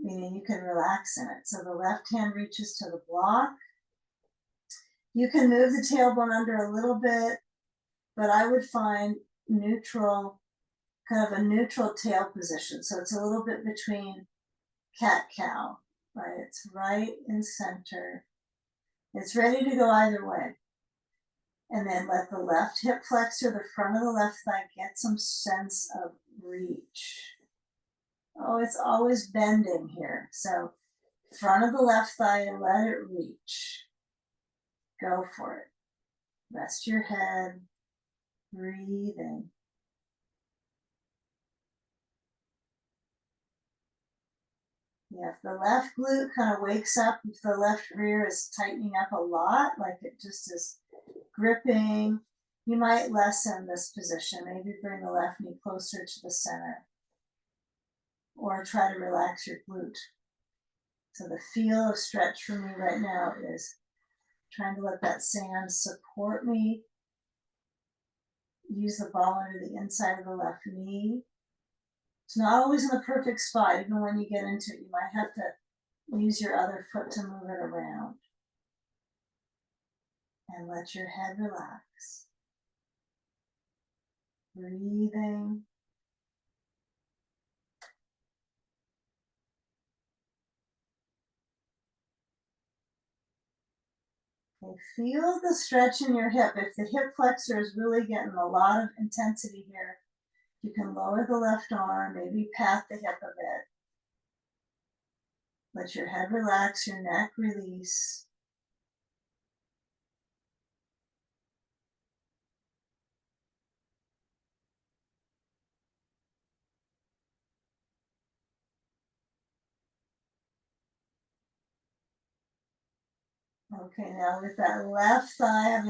meaning you can relax in it. So the left hand reaches to the block. You can move the tailbone under a little bit, but I would find neutral, kind of a neutral tail position. So it's a little bit between cat-cow, right? It's right in center. It's ready to go either way. And then let the left hip flexor, the front of the left thigh, get some sense of reach. Oh, it's always bending here. So front of the left thigh and let it reach. Go for it. Rest your head, breathe in. Yeah, if the left glute kind of wakes up, if the left rear is tightening up a lot, like it just is gripping, you might lessen this position. Maybe bring the left knee closer to the center. Or try to relax your glute. So the feel of stretch for me right now is trying to let that sand support me. Use the ball under the inside of the left knee. It's not always in the perfect spot. Even when you get into it, you might have to use your other foot to move it around. And let your head relax. Breathing. Okay, feel the stretch in your hip. If the hip flexor is really getting a lot of intensity here, you can lower the left arm, maybe pat the hip a bit. Let your head relax, your neck release. Okay, now with that left thigh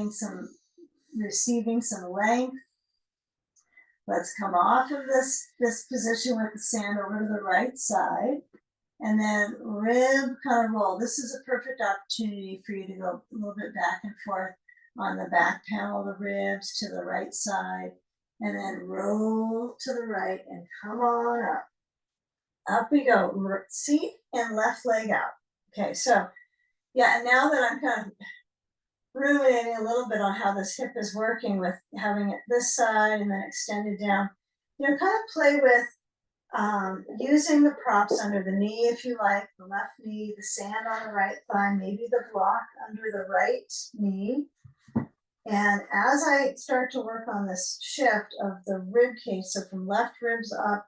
receiving some length, let's come off of this position with the sand over to the right side. And then rib kind of roll. This is a perfect opportunity for you to go a little bit back and forth on the back panel of the ribs to the right side. And then roll to the right and come on up. Up we go. Seat and left leg out. Okay, so yeah, and now that I'm kind of ruminating a little bit on how this hip is working with having it this side and then extended down, kind of play with using the props under the knee if you like, the left knee, the sand on the right thigh, maybe the block under the right knee. And as I start to work on this shift of the rib cage, so from left ribs up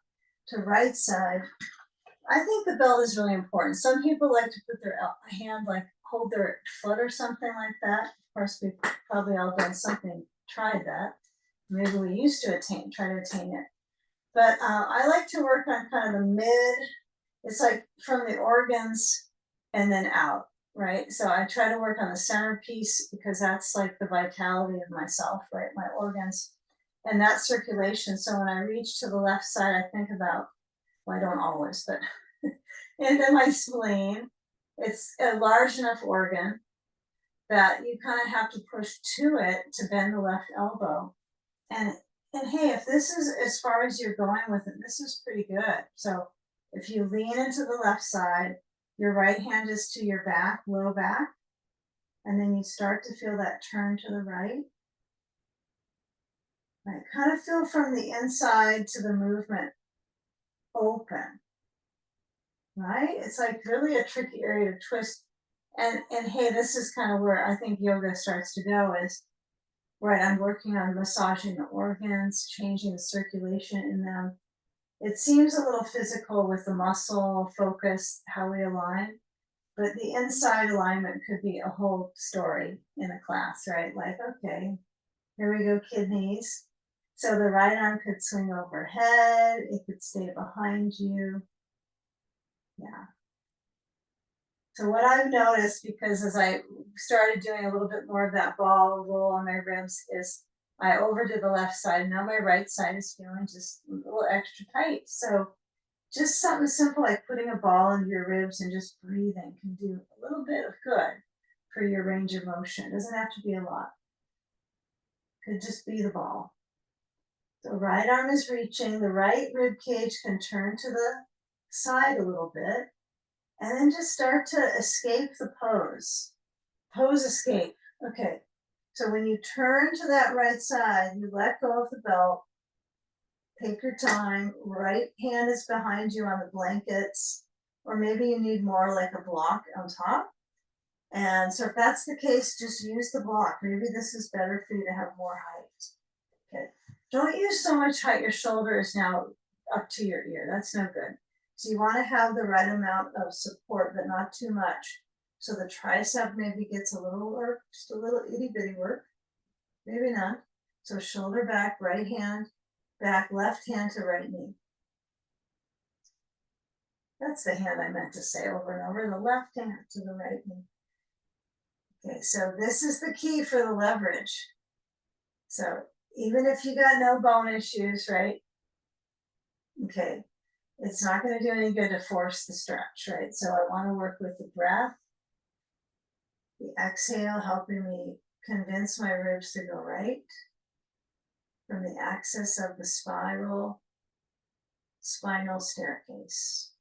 to right side, I think the belt is really important. Some people like to put their hand, like hold their foot or something like that. Of course, we've probably all done something, tried that. Maybe we used to try to attain it. But I like to work on kind of the mid, it's like from the organs and then out, right? So I try to work on the centerpiece because that's like the vitality of myself, right? My organs and that circulation. So when I reach to the left side, I think about, well, I don't always, but and then my spleen, it's a large enough organ that you kind of have to push to it to bend the left elbow. And hey, if this is as far as you're going with it, this is pretty good. So if you lean into the left side, your right hand is to your back, low back, and then you start to feel that turn to the right. Right, kind of feel from the inside to the movement open. Right? It's like really a tricky area to twist. And hey, this is kind of where I think yoga starts to go is, right, I'm working on massaging the organs, changing the circulation in them. It seems a little physical with the muscle focus, how we align, but the inside alignment could be a whole story in a class, right? Like, okay, here we go, kidneys. So the right arm could swing overhead, it could stay behind you. Yeah. So what I've noticed, because as I started doing a little bit more of that ball roll on my ribs, is I overdid the left side. Now my right side is feeling just a little extra tight. So just something simple like putting a ball under your ribs and just breathing can do a little bit of good for your range of motion. It doesn't have to be a lot. Could just be the ball. The right arm is reaching. The right rib cage can turn to the side a little bit. And then just start to escape the pose. Pose escape. Okay. So when you turn to that right side, you let go of the belt. Take your time. Right hand is behind you on the blankets, or maybe you need more like a block on top. And so if that's the case, just use the block. Maybe this is better for you to have more height. Okay. Don't use so much height. Your shoulder is now up to your ear. That's no good. So you want to have the right amount of support, but not too much. So the tricep maybe gets a little work, just a little itty bitty work, maybe not. So shoulder back, right hand back, left hand to right knee. That's the hand I meant to say over and over, the left hand to the right knee. Okay, so this is the key for the leverage. So even if you got no bone issues, right? Okay, it's not going to do any good to force the stretch, right? So I want to work with the breath, the exhale helping me convince my ribs to go right from the axis of the spinal staircase.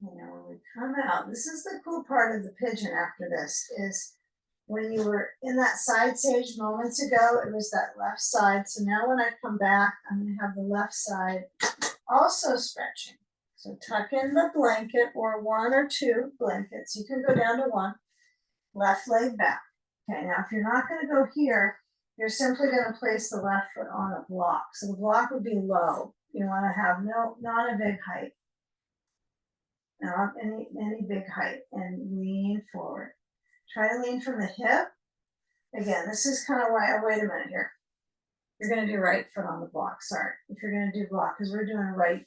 You know, when we come out, this is the cool part of the pigeon after this, is when you were in that side stage moments ago, it was that left side. So now when I come back, I'm going to have the left side also stretching. So tuck in the blanket or one or two blankets. You can go down to one. Left leg back. Okay, now if you're not going to go here, you're simply going to place the left foot on a block. So the block would be low. You want to have not a big height. Not any big height, and lean forward. Try to lean from the hip. Again, this is kind of why, oh, wait a minute here. You're going to do right foot on the block. Sorry. If you're going to do block, because we're doing right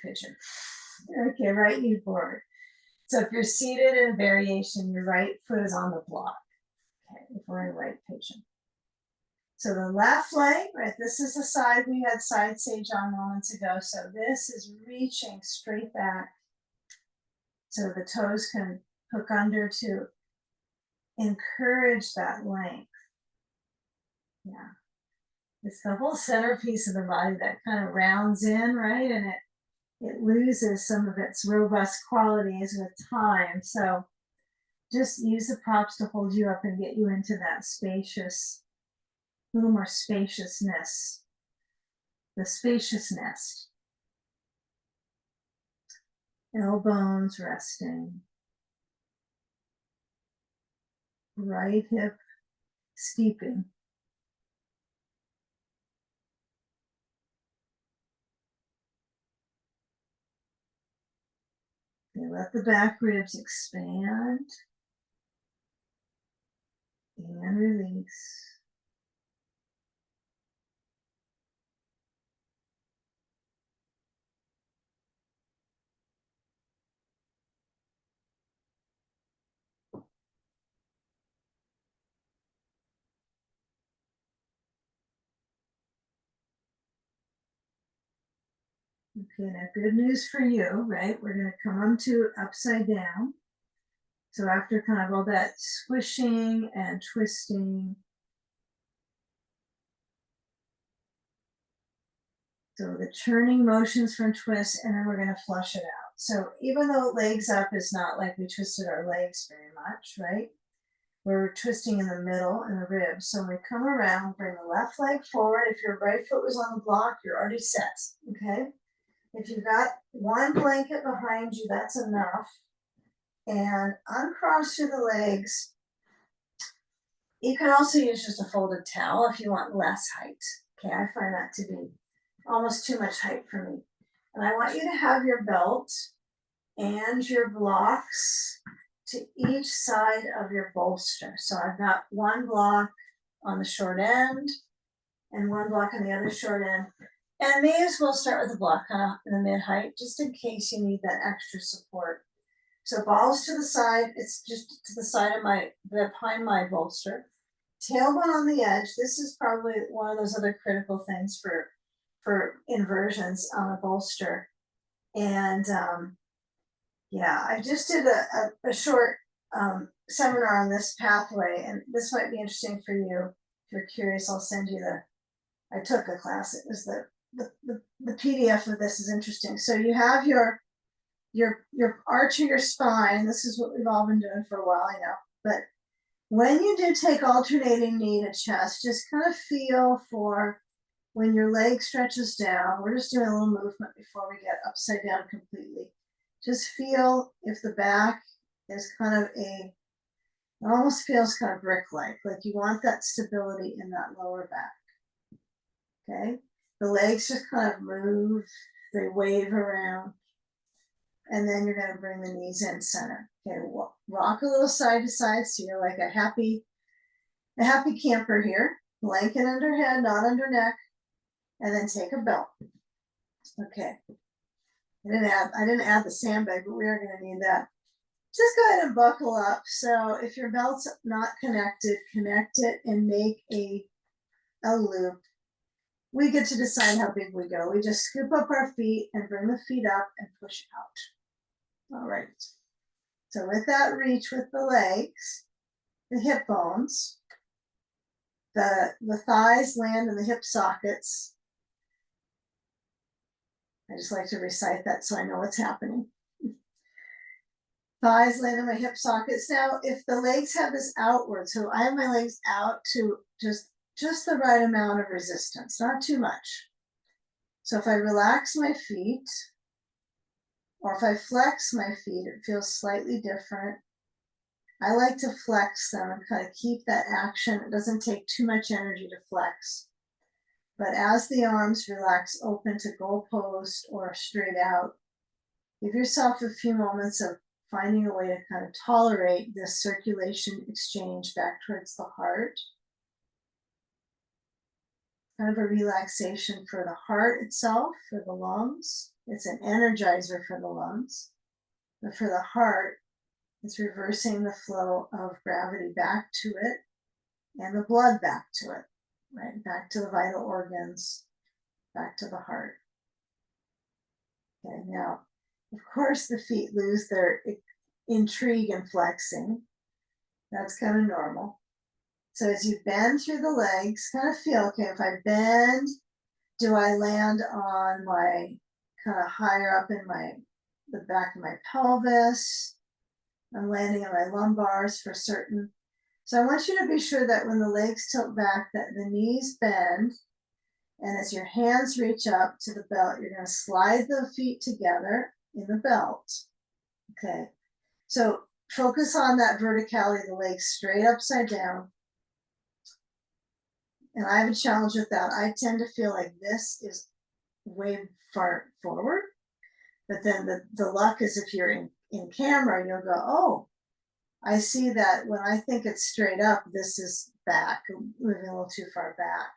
pigeon. Okay, right knee forward. So if you're seated in variation, your right foot is on the block. Okay, if we're in right pigeon. So the left leg, right, this is the side we had side sage on moments ago. So this is reaching straight back so the toes can hook under to encourage that length. Yeah. It's the whole centerpiece of the body that kind of rounds in, right? And it loses some of its robust qualities with time. So just use the props to hold you up and get you into that spacious, little more spaciousness, the spacious nest. Elbows resting. Right hip steeping. Okay, let the back ribs expand and release. Okay, now good news for you, right? We're going to come to upside down. So after kind of all that squishing and twisting, so the turning motions from twist, and then we're going to flush it out. So even though legs up is not like we twisted our legs very much, right? We're twisting in the middle and the ribs. So when we come around, bring the left leg forward. If your right foot was on the block, you're already set, okay? If you've got one blanket behind you, that's enough. And uncross through the legs. You can also use just a folded towel if you want less height. Okay, I find that to be almost too much height for me. And I want you to have your belt and your blocks to each side of your bolster. So I've got one block on the short end and one block on the other short end. And may as well start with a block kind of in the mid height, just in case you need that extra support. So balls to the side, it's just to the side of behind my bolster. Tailbone on the edge. This is probably one of those other critical things for inversions on a bolster. And yeah, I just did a short seminar on this pathway, and this might be interesting for you. If you're curious, I'll send you I took a class. It was the PDF of this is interesting. So you have your arch of your spine. This is what we've all been doing for a while, I know. But when you do take alternating knee to chest, just kind of feel for when your leg stretches down. We're just doing a little movement before we get upside down completely. Just feel if the back is kind of It almost feels kind of brick-like you want that stability in that lower back. Okay, the legs just kind of move, they wave around, and then you're going to bring the knees in center. Okay, rock a little side to side so you're like a happy camper here. Blanket under head, not under neck, and then take a belt. Okay, I didn't add the sandbag, but we are going to need that. Just go ahead and buckle up. So if your belt's not connected, connect it and make a loop. We get to decide how big we go. We just scoop up our feet and bring the feet up and push out. All right. So with that reach with the legs, the hip bones, the thighs land in the hip sockets. I just like to recite that so I know what's happening. Thighs land in my hip sockets. Now, if the legs have this outward, so I have my legs out to just the right amount of resistance, not too much. So if I relax my feet, or if I flex my feet, it feels slightly different. I like to flex them and kind of keep that action. It doesn't take too much energy to flex. But as the arms relax open to goalpost or straight out, give yourself a few moments of finding a way to kind of tolerate this circulation exchange back towards the heart. Kind of a relaxation for the heart itself, for the lungs. It's an energizer for the lungs. But for the heart, it's reversing the flow of gravity back to it and the blood back to it, right? Back to the vital organs, back to the heart. Okay, now, of course, the feet lose their intrigue in flexing. That's kind of normal. So as you bend through the legs, kind of feel, okay, if I bend, do I land on my kind of higher up in the back of my pelvis? I'm landing on my lumbars for certain. So I want you to be sure that when the legs tilt back, that the knees bend, and as your hands reach up to the belt, you're going to slide the feet together in the belt. Okay, so focus on that verticality of the legs straight upside down. And I have a challenge with that. I tend to feel like this is way far forward, but then the luck is if you're in camera, you'll go, oh, I see that when I think it's straight up, this is back, moving a little too far back.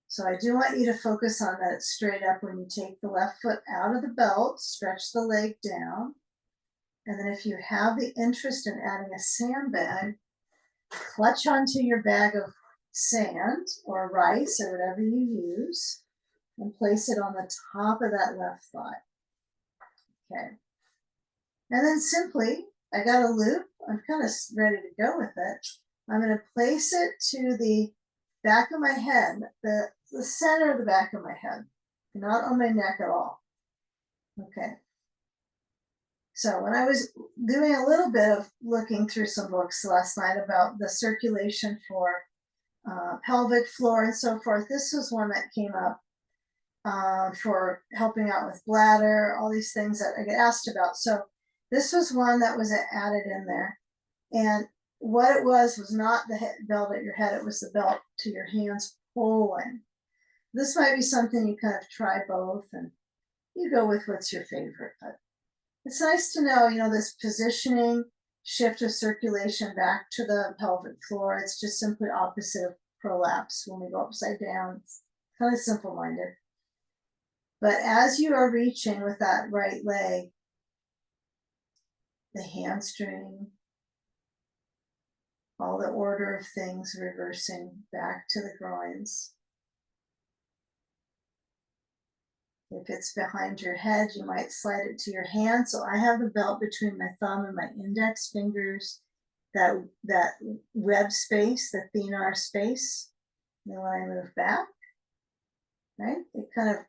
So I do want you to focus on that it's straight up when you take the left foot out of the belt, stretch the leg down. And then if you have the interest in adding a sandbag, clutch onto your bag of sand or rice or whatever you use and place it on the top of that left thigh. Okay. And then simply, I got a loop. I'm kind of ready to go with it. I'm going to place it to the back of my head, the center of the back of my head, not on my neck at all. Okay. So when I was doing a little bit of looking through some books last night about the circulation for pelvic floor and so forth, this was one that came up for helping out with bladder, all these things that I get asked about. So this was one that was added in there. And what it was not the belt at your head, it was the belt to your hands pulling. This might be something you kind of try both and you go with what's your favorite. But it's nice to know, this positioning, shift of circulation back to the pelvic floor. It's just simply opposite of prolapse when we go upside down. It's kind of simple-minded. But as you are reaching with that right leg, the hamstring, all the order of things reversing back to the groins. If it's behind your head, you might slide it to your hand. So I have the belt between my thumb and my index fingers, that web space, the thenar space. And then when I move back, right, it kind of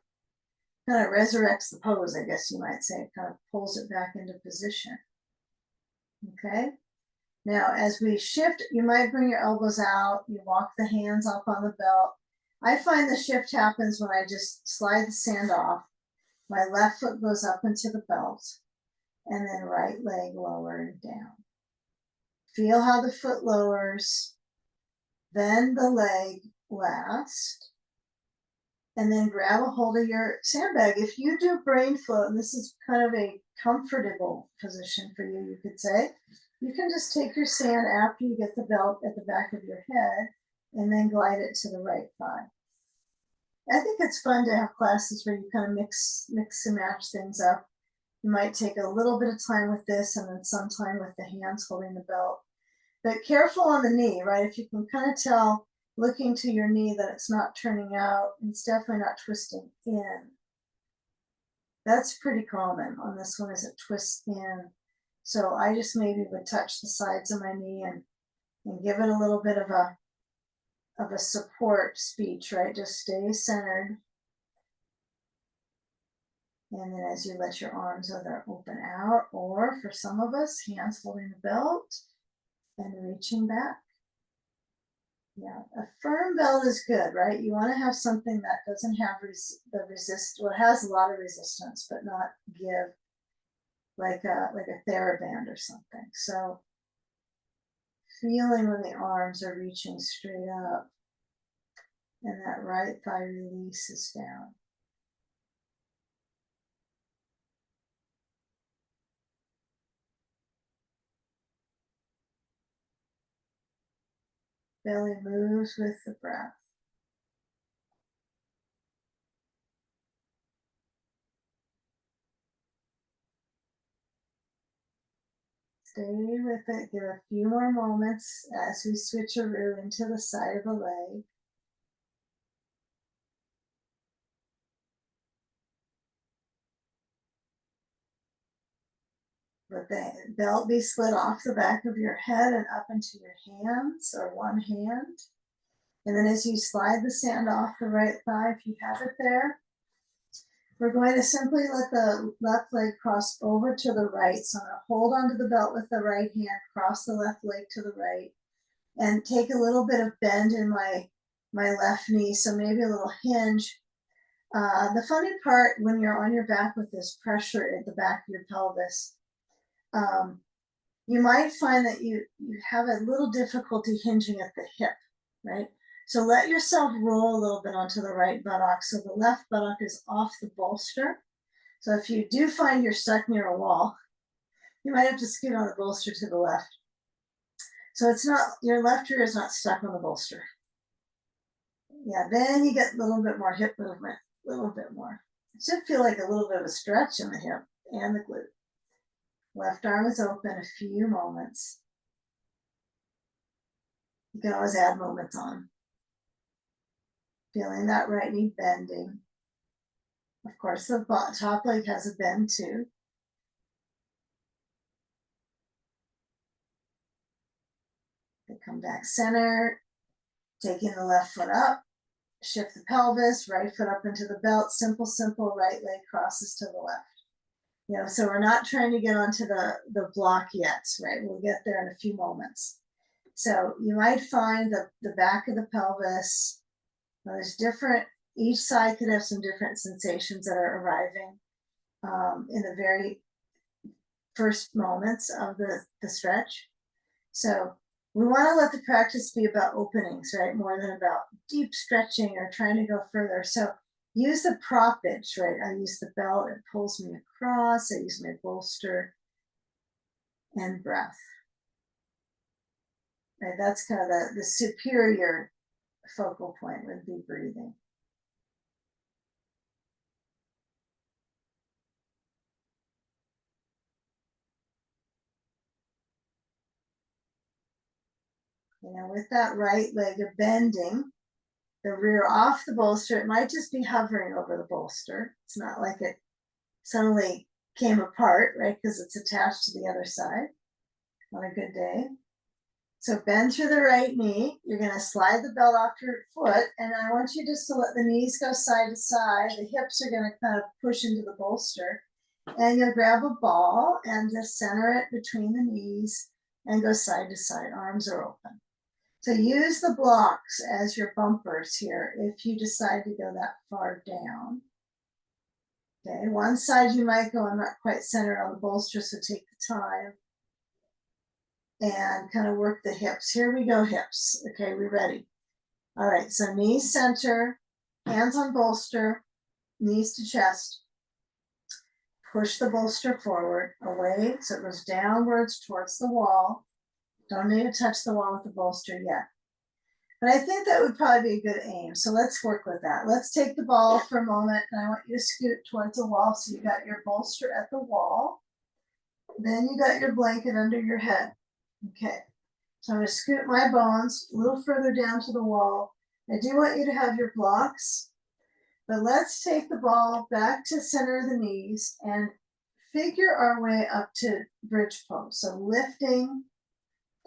resurrects the pose, I guess you might say. It kind of pulls it back into position. Okay. Now, as we shift, you might bring your elbows out, you walk the hands up on the belt. I find the shift happens when I just slide the sand off. My left foot goes up into the belt, and then right leg lower and down. Feel how the foot lowers, then the leg last, and then grab a hold of your sandbag. If you do brain float, and this is kind of a comfortable position for you, you could say, you can just take your sand after you get the belt at the back of your head and then glide it to the right thigh. I think it's fun to have classes where you kind of mix and match things up. You might take a little bit of time with this and then some time with the hands holding the belt. But careful on the knee, right? If you can kind of tell looking to your knee that it's not turning out, it's definitely not twisting in. That's pretty common on this one, is it twists in. So I just maybe would touch the sides of my knee and give it a little bit of a support speech, right? Just stay centered. And then as you let your arms either open out, or for some of us, hands holding the belt and reaching back. Yeah, a firm belt is good, right? You want to have something that doesn't have the resist, well, it has a lot of resistance, but not give like a TheraBand or something. So feeling when the arms are reaching straight up and that right thigh releases down. Belly moves with the breath. Stay with it. Give a few more moments as we switcheroo into the side of the leg. Let the belt be slid off the back of your head and up into your hands or one hand. And then as you slide the sand off the right thigh, if you have it there, we're going to simply let the left leg cross over to the right. So I'm going to hold onto the belt with the right hand, cross the left leg to the right, and take a little bit of bend in my left knee. So maybe a little hinge. The funny part when you're on your back with this pressure at the back of your pelvis, you might find that you have a little difficulty hinging at the hip, right? So let yourself roll a little bit onto the right buttock so the left buttock is off the bolster. So if you do find you're stuck near a wall, you might have to scoot on the bolster to the left. So it's not, your left rear is not stuck on the bolster. Yeah, then you get a little bit more hip movement, a little bit more. It should feel like a little bit of a stretch in the hip and the glute. Left arm is open, a few moments. You can always add moments on. Feeling that right knee bending. Of course, the top leg has a bend too. They come back center, taking the left foot up, shift the pelvis, right foot up into the belt, simple, right leg crosses to the left. You know, so we're not trying to get onto the block yet, right? We'll get there in a few moments. So you might find the back of the pelvis, there's different, each side could have some different sensations that are arriving in the very first moments of the stretch. So we want to let the practice be about openings, right? More than about deep stretching or trying to go further. So use the proppage, right? I use the belt, it pulls me across. I use my bolster and breath. Right, that's kind of the superior focal point would be breathing. You know, with that right leg bending, the rear off the bolster, it might just be hovering over the bolster. It's not like it suddenly came apart, right? Because it's attached to the other side on a good day. So bend through the right knee. You're going to slide the belt off your foot. And I want you just to let the knees go side to side. The hips are going to kind of push into the bolster. And you'll grab a ball and just center it between the knees and go side to side. Arms are open. So use the blocks as your bumpers here if you decide to go that far down. Okay, one side you might go, I'm not quite centered on the bolster, so take the time. and kind of work the hips. Here we go, hips. Okay, we ready? All right, so knees center, hands on bolster, knees to chest. Push the bolster forward, away, so it goes downwards towards the wall. Don't need to touch the wall with the bolster yet. But I think that would probably be a good aim. So let's work with that. Let's take the ball for a moment, and I want you to scoot towards the wall. So you got your bolster at the wall. Then you got your blanket under your head. Okay. So I'm going to scoot my bones a little further down to the wall. I do want you to have your blocks, but let's take the ball back to center of the knees and figure our way up to bridge pose. So lifting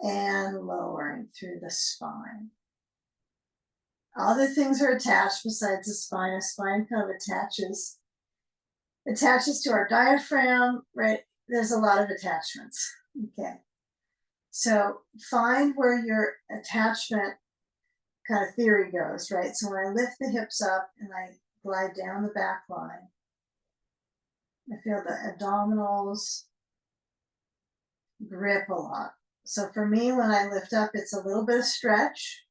and lowering through the spine. Other things are attached besides the spine. A spine kind of attaches to our diaphragm, right? There's a lot of attachments. Okay. So find where your attachment kind of theory goes, right? So when I lift the hips up and I glide down the back line, I feel the abdominals grip a lot. So for me, when I lift up, it's a little bit of stretch.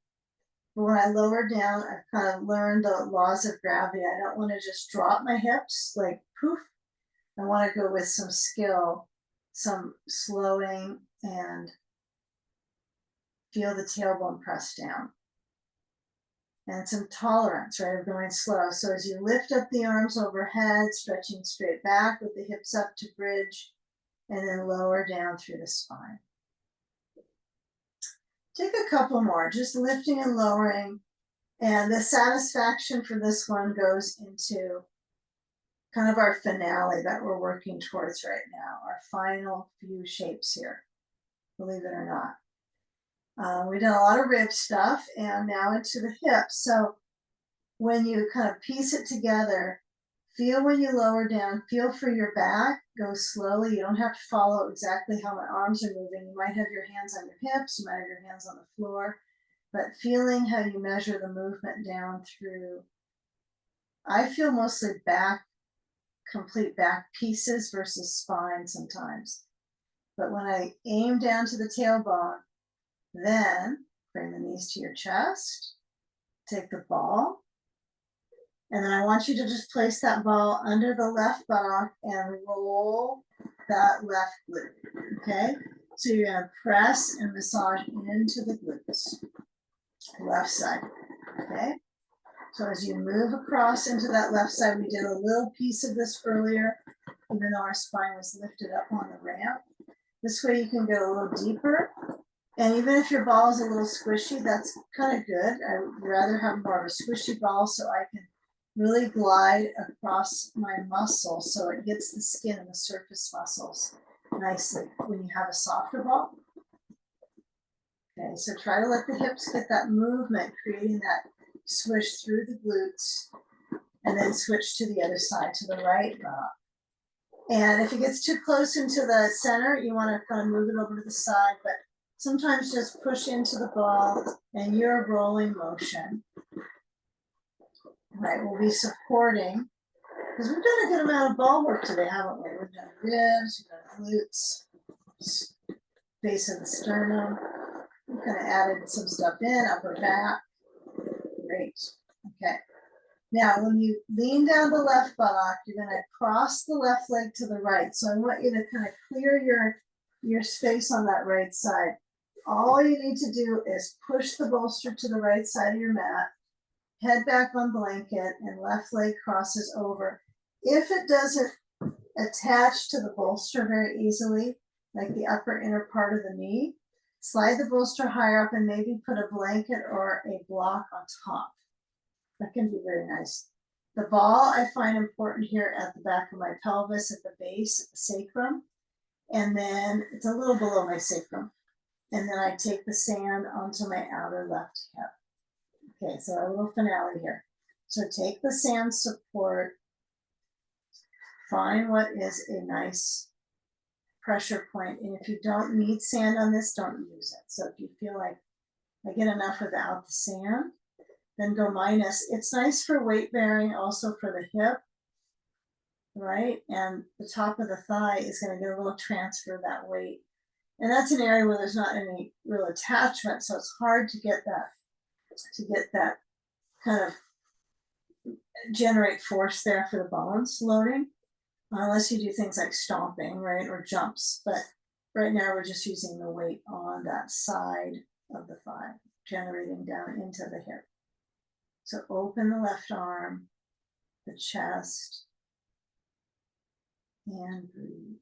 But when I lower down, I've kind of learned the laws of gravity. I don't want to just drop my hips like poof. I want to go with some skill, some slowing, and feel the tailbone press down. And some tolerance, right, of going slow. So as you lift up the arms overhead, stretching straight back with the hips up to bridge, and then lower down through the spine. Take a couple more, just lifting and lowering. And the satisfaction for this one goes into kind of our finale that we're working towards right now, our final few shapes here, believe it or not. We've done a lot of rib stuff and now into the hips. So when you kind of piece it together, feel when you lower down, feel for your back, go slowly. You don't have to follow exactly how my arms are moving. You might have your hands on your hips, you might have your hands on the floor, but feeling how you measure the movement down through. I feel mostly back, complete back pieces versus spine sometimes. But when I aim down to the tailbone, then bring the knees to your chest, take the ball, and then I want you to just place that ball under the left buttock and roll that left glute, okay? So you're gonna press and massage into the glutes, left side, okay? So as you move across into that left side, we did a little piece of this earlier, even though our spine was lifted up on the ramp. This way you can go a little deeper. And even if your ball is a little squishy, that's kind of good. I would rather have more of a squishy ball so I can really glide across my muscle so it gets the skin and the surface muscles nicely when you have a softer ball. Okay, so try to let the hips get that movement, creating that swish through the glutes, and then switch to the other side, to the right. And if it gets too close into the center, you want to kind of move it over to the side, but sometimes just push into the ball and your rolling motion. Right, we'll be supporting, because we've done a good amount of ball work today, haven't we? We've done ribs, we've done glutes, base of the sternum. We've kind of added some stuff in, upper back. Great. Okay. Now, when you lean down the left buttock, you're going to cross the left leg to the right. So I want you to kind of clear your space on that right side. All you need to do is push the bolster to the right side of your mat, head back on blanket, and left leg crosses over. If it doesn't attach to the bolster very easily, like the upper inner part of the knee, slide the bolster higher up and maybe put a blanket or a block on top. That can be very nice. The ball I find important here at the back of my pelvis, at the base, at the sacrum, and then it's a little below my sacrum. And then I take the sand onto my outer left hip. Okay, so a little finale here. So take the sand support, find what is a nice pressure point, and if you don't need sand on this, don't use it. So if you feel like I get enough without the sand, then go minus. It's nice for weight bearing, also for the hip, right? And the top of the thigh is going to get a little transfer of that weight. And that's an area where there's not any real attachment, so it's hard to get that kind of generate force there for the bones loading, unless you do things like stomping, right, or jumps. But right now we're just using the weight on that side of the thigh, generating down into the hip. So open the left arm, the chest, and breathe.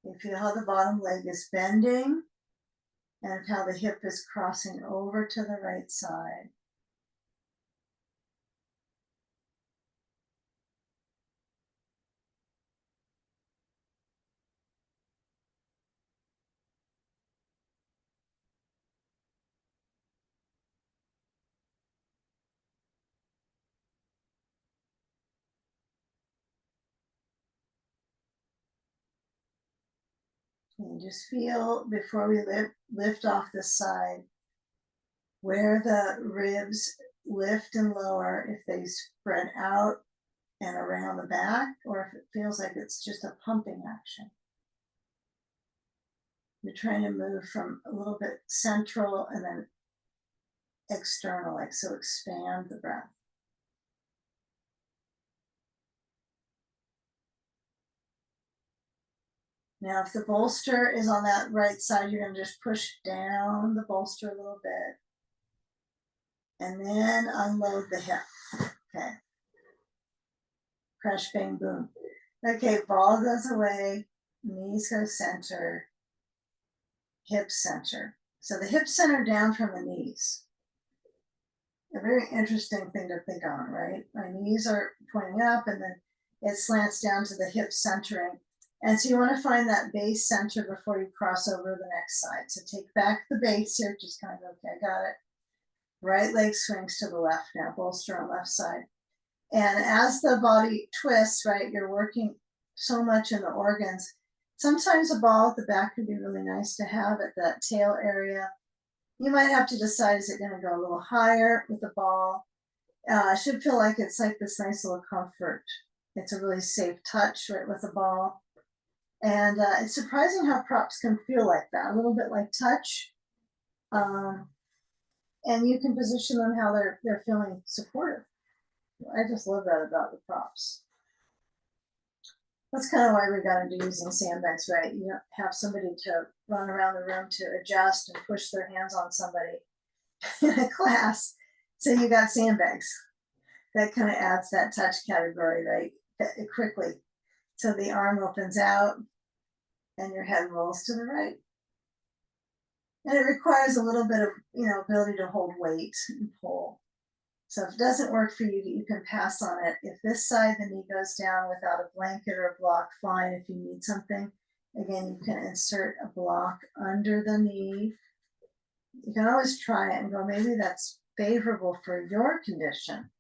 You feel how the bottom leg is bending and how the hip is crossing over to the right side. And just feel before we lift off the side where the ribs lift and lower, if they spread out and around the back, or if it feels like it's just a pumping action. You're trying to move from a little bit central and then external, like so expand the breath. Now, if the bolster is on that right side, you're going to just push down the bolster a little bit and then unload the hip. Okay. Crash, bang, boom. Okay, ball goes away, knees go center, hips center. So the hips center down from the knees. A very interesting thing to think on, right? My knees are pointing up and then it slants down to the hip centering. And so you want to find that base center before you cross over to the next side. So take back the base here, just kind of, okay, got it. Right leg swings to the left now, bolster on left side. And as the body twists, right, you're working so much in the organs. Sometimes a ball at the back could be really nice to have at that tail area. You might have to decide, is it going to go a little higher with the ball? It should feel like it's like this nice little comfort. It's a really safe touch, right, with the ball. And it's surprising how props can feel like that, a little bit like touch. And you can position them how they're feeling supportive. I just love that about the props. That's kind of why we got into using sandbags, right? You don't have somebody to run around the room to adjust and push their hands on somebody in a class. So you got sandbags. That kind of adds that touch category, right? Quickly. So the arm opens out and your head rolls to the right. And it requires a little bit of, ability to hold weight and pull. So if it doesn't work for you, you can pass on it. If this side, the knee goes down without a blanket or a block, fine. If you need something, again, you can insert a block under the knee. You can always try it and go, maybe that's favorable for your condition.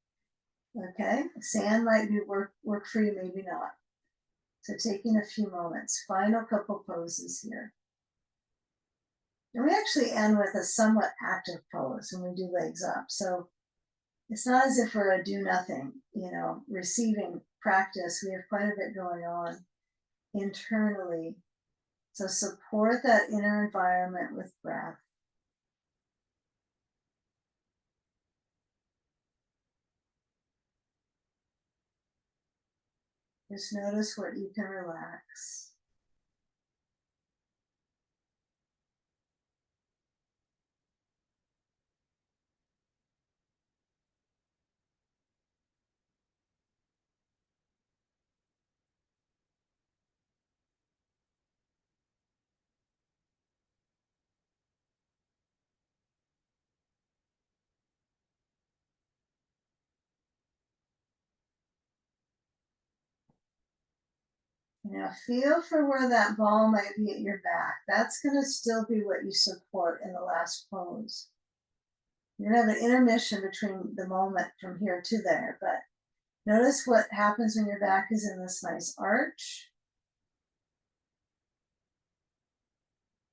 Okay, sand might be work for you, maybe not. So taking a few moments, final couple poses here. And we actually end with a somewhat active pose when we do legs up. So it's not as if we're a do nothing, receiving practice. We have quite a bit going on internally. So support that inner environment with breath. Just notice what you can relax. Now feel for where that ball might be at your back. That's going to still be what you support in the last pose. You're going to have an intermission between the moment from here to there, but notice what happens when your back is in this nice arch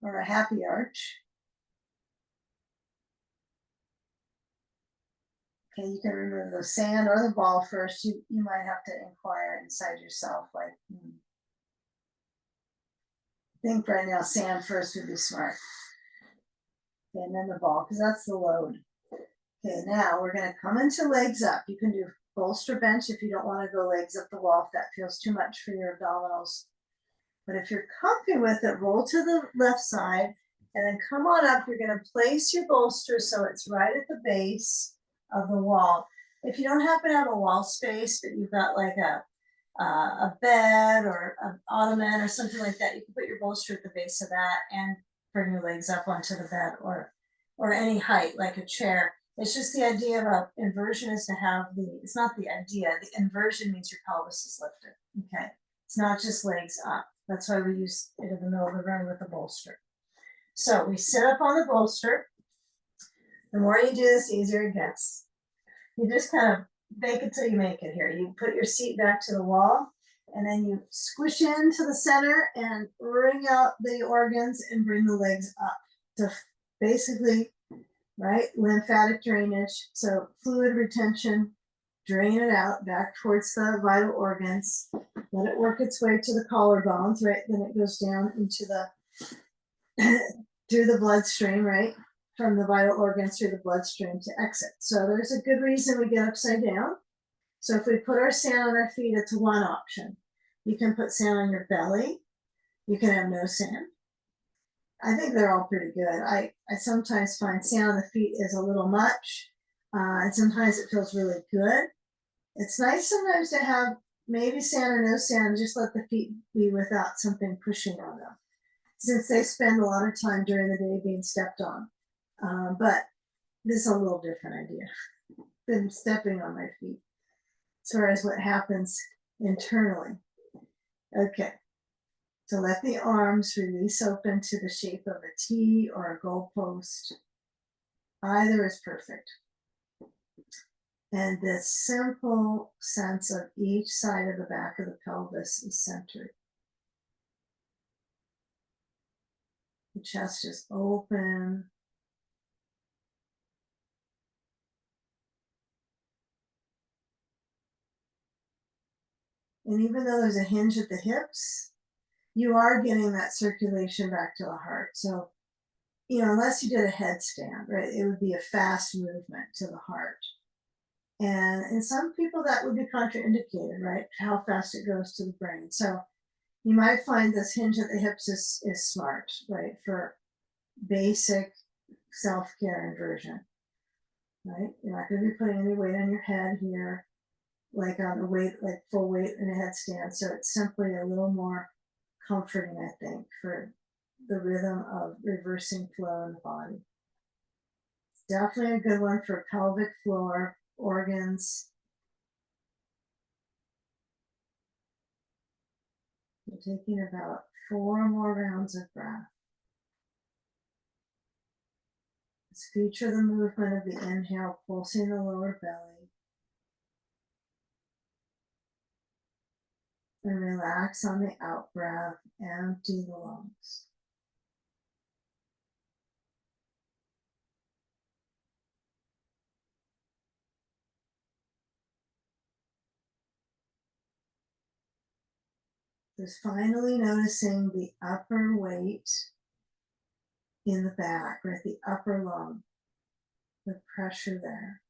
or a happy arch. Okay, you can remove the sand or the ball first. You might have to inquire inside yourself, like, I think right now sand first would be smart. Okay, and then the ball, because that's the load. Okay, now we're going to come into legs up. You can do bolster bench if you don't want to go legs up the wall, if that feels too much for your abdominals. But if you're comfy with it, roll to the left side and then come on up. You're going to place your bolster so it's right at the base of the wall. If you don't happen to have a wall space, but you've got like a bed or an ottoman or something like that, you can put your bolster at the base of that and bring your legs up onto the bed or any height, like a chair. It's just the idea of inversion is to have it's not the idea, the inversion means your pelvis is lifted, okay? It's not just legs up. That's why we use it in the middle of the room with the bolster. So we sit up on the bolster. The more you do this, the easier it gets. You just kind of bake it till you make it here. You put your seat back to the wall and then you squish into the center and wring out the organs and bring the legs up to basically, right, lymphatic drainage. So fluid retention, drain it out back towards the vital organs. Let it work its way to the collarbones, right? Then it goes down into through the bloodstream, right? From the vital organs through the bloodstream to exit. So there's a good reason we get upside down. So if we put our sand on our feet, it's one option. You can put sand on your belly. You can have no sand. I think they're all pretty good. I sometimes find sand on the feet is a little much. And sometimes it feels really good. It's nice sometimes to have maybe sand or no sand, just let the feet be without something pushing on them, since they spend a lot of time during the day being stepped on. But this is a little different idea than stepping on my feet as far as what happens internally. Okay, so let the arms release open to the shape of a T or a goalpost. Either is perfect. And this simple sense of each side of the back of the pelvis is centered. The chest is open. And even though there's a hinge at the hips, you are getting that circulation back to the heart. So, unless you did a headstand, right, it would be a fast movement to the heart. And in some people that would be contraindicated, right? How fast it goes to the brain. So you might find this hinge at the hips is smart, right? For basic self-care inversion, right? You're not going to be putting any weight on your head here, like on the weight, like full weight in a headstand. So it's simply a little more comforting, I think, for the rhythm of reversing flow in the body. It's definitely a good one for pelvic floor organs. We're taking about 4 more rounds of breath. Let's feature the movement of the inhale, pulsing the lower belly. And relax on the out breath, empty the lungs. Just finally noticing the upper weight in the back, right? The upper lung, the pressure there.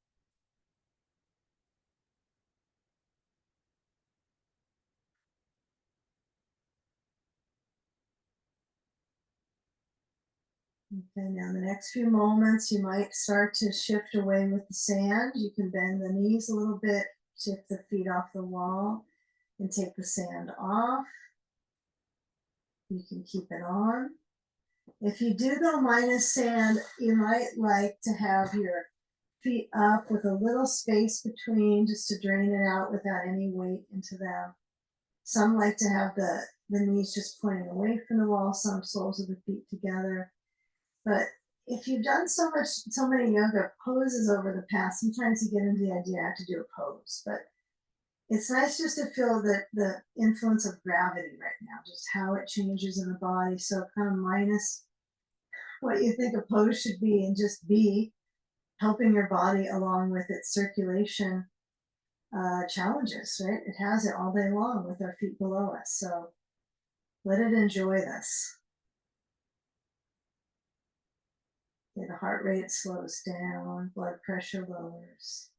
Okay, now the next few moments, you might start to shift away with the sand. You can bend the knees a little bit, shift the feet off the wall, and take the sand off. You can keep it on. If you do go minus sand, you might like to have your feet up with a little space between, just to drain it out without any weight into them. Some like to have the knees just pointing away from the wall, some soles of the feet together. But if you've done so many yoga poses over the past, sometimes you get into the idea I have to do a pose. But it's nice just to feel the influence of gravity right now, just how it changes in the body. So kind of minus what you think a pose should be and just be. helping your body along with its circulation challenges, right? It has it all day long with our feet below us. So let it enjoy this. Okay, the heart rate slows down, blood pressure lowers.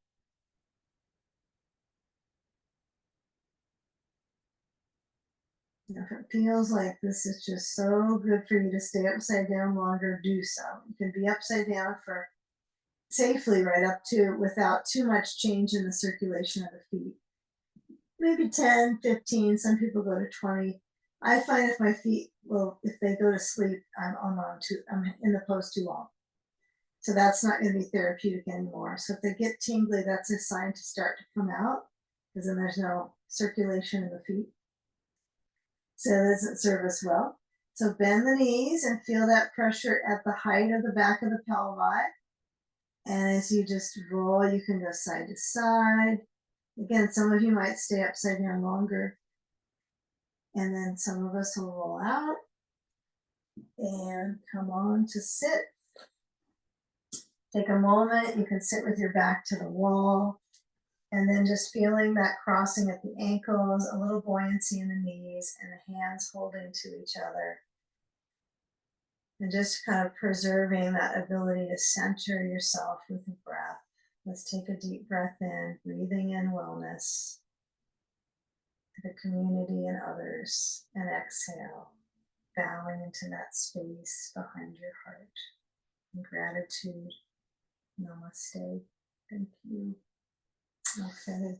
If it feels like this is just so good for you to stay upside down longer, do so. You can be upside down for safely right up to without too much change in the circulation of the feet. Maybe 10, 15, some people go to 20. I find if my feet will, if they go to sleep, I'm in the pose too long. So that's not going to be therapeutic anymore. So if they get tingly, that's a sign to start to come out because then there's no circulation in the feet. So it doesn't serve us well. So bend the knees and feel that pressure at the height of the back of the pelvi. And as you just roll, you can go side to side. Again, some of you might stay upside down longer. And then some of us will roll out and come on to sit. Take a moment. You can sit with your back to the wall. And then just feeling that crossing at the ankles, a little buoyancy in the knees, and the hands holding to each other. And just kind of preserving that ability to center yourself with the breath. Let's take a deep breath in, breathing in wellness, the community and others, and exhale, bowing into that space behind your heart. In gratitude, namaste. Thank you. Okay.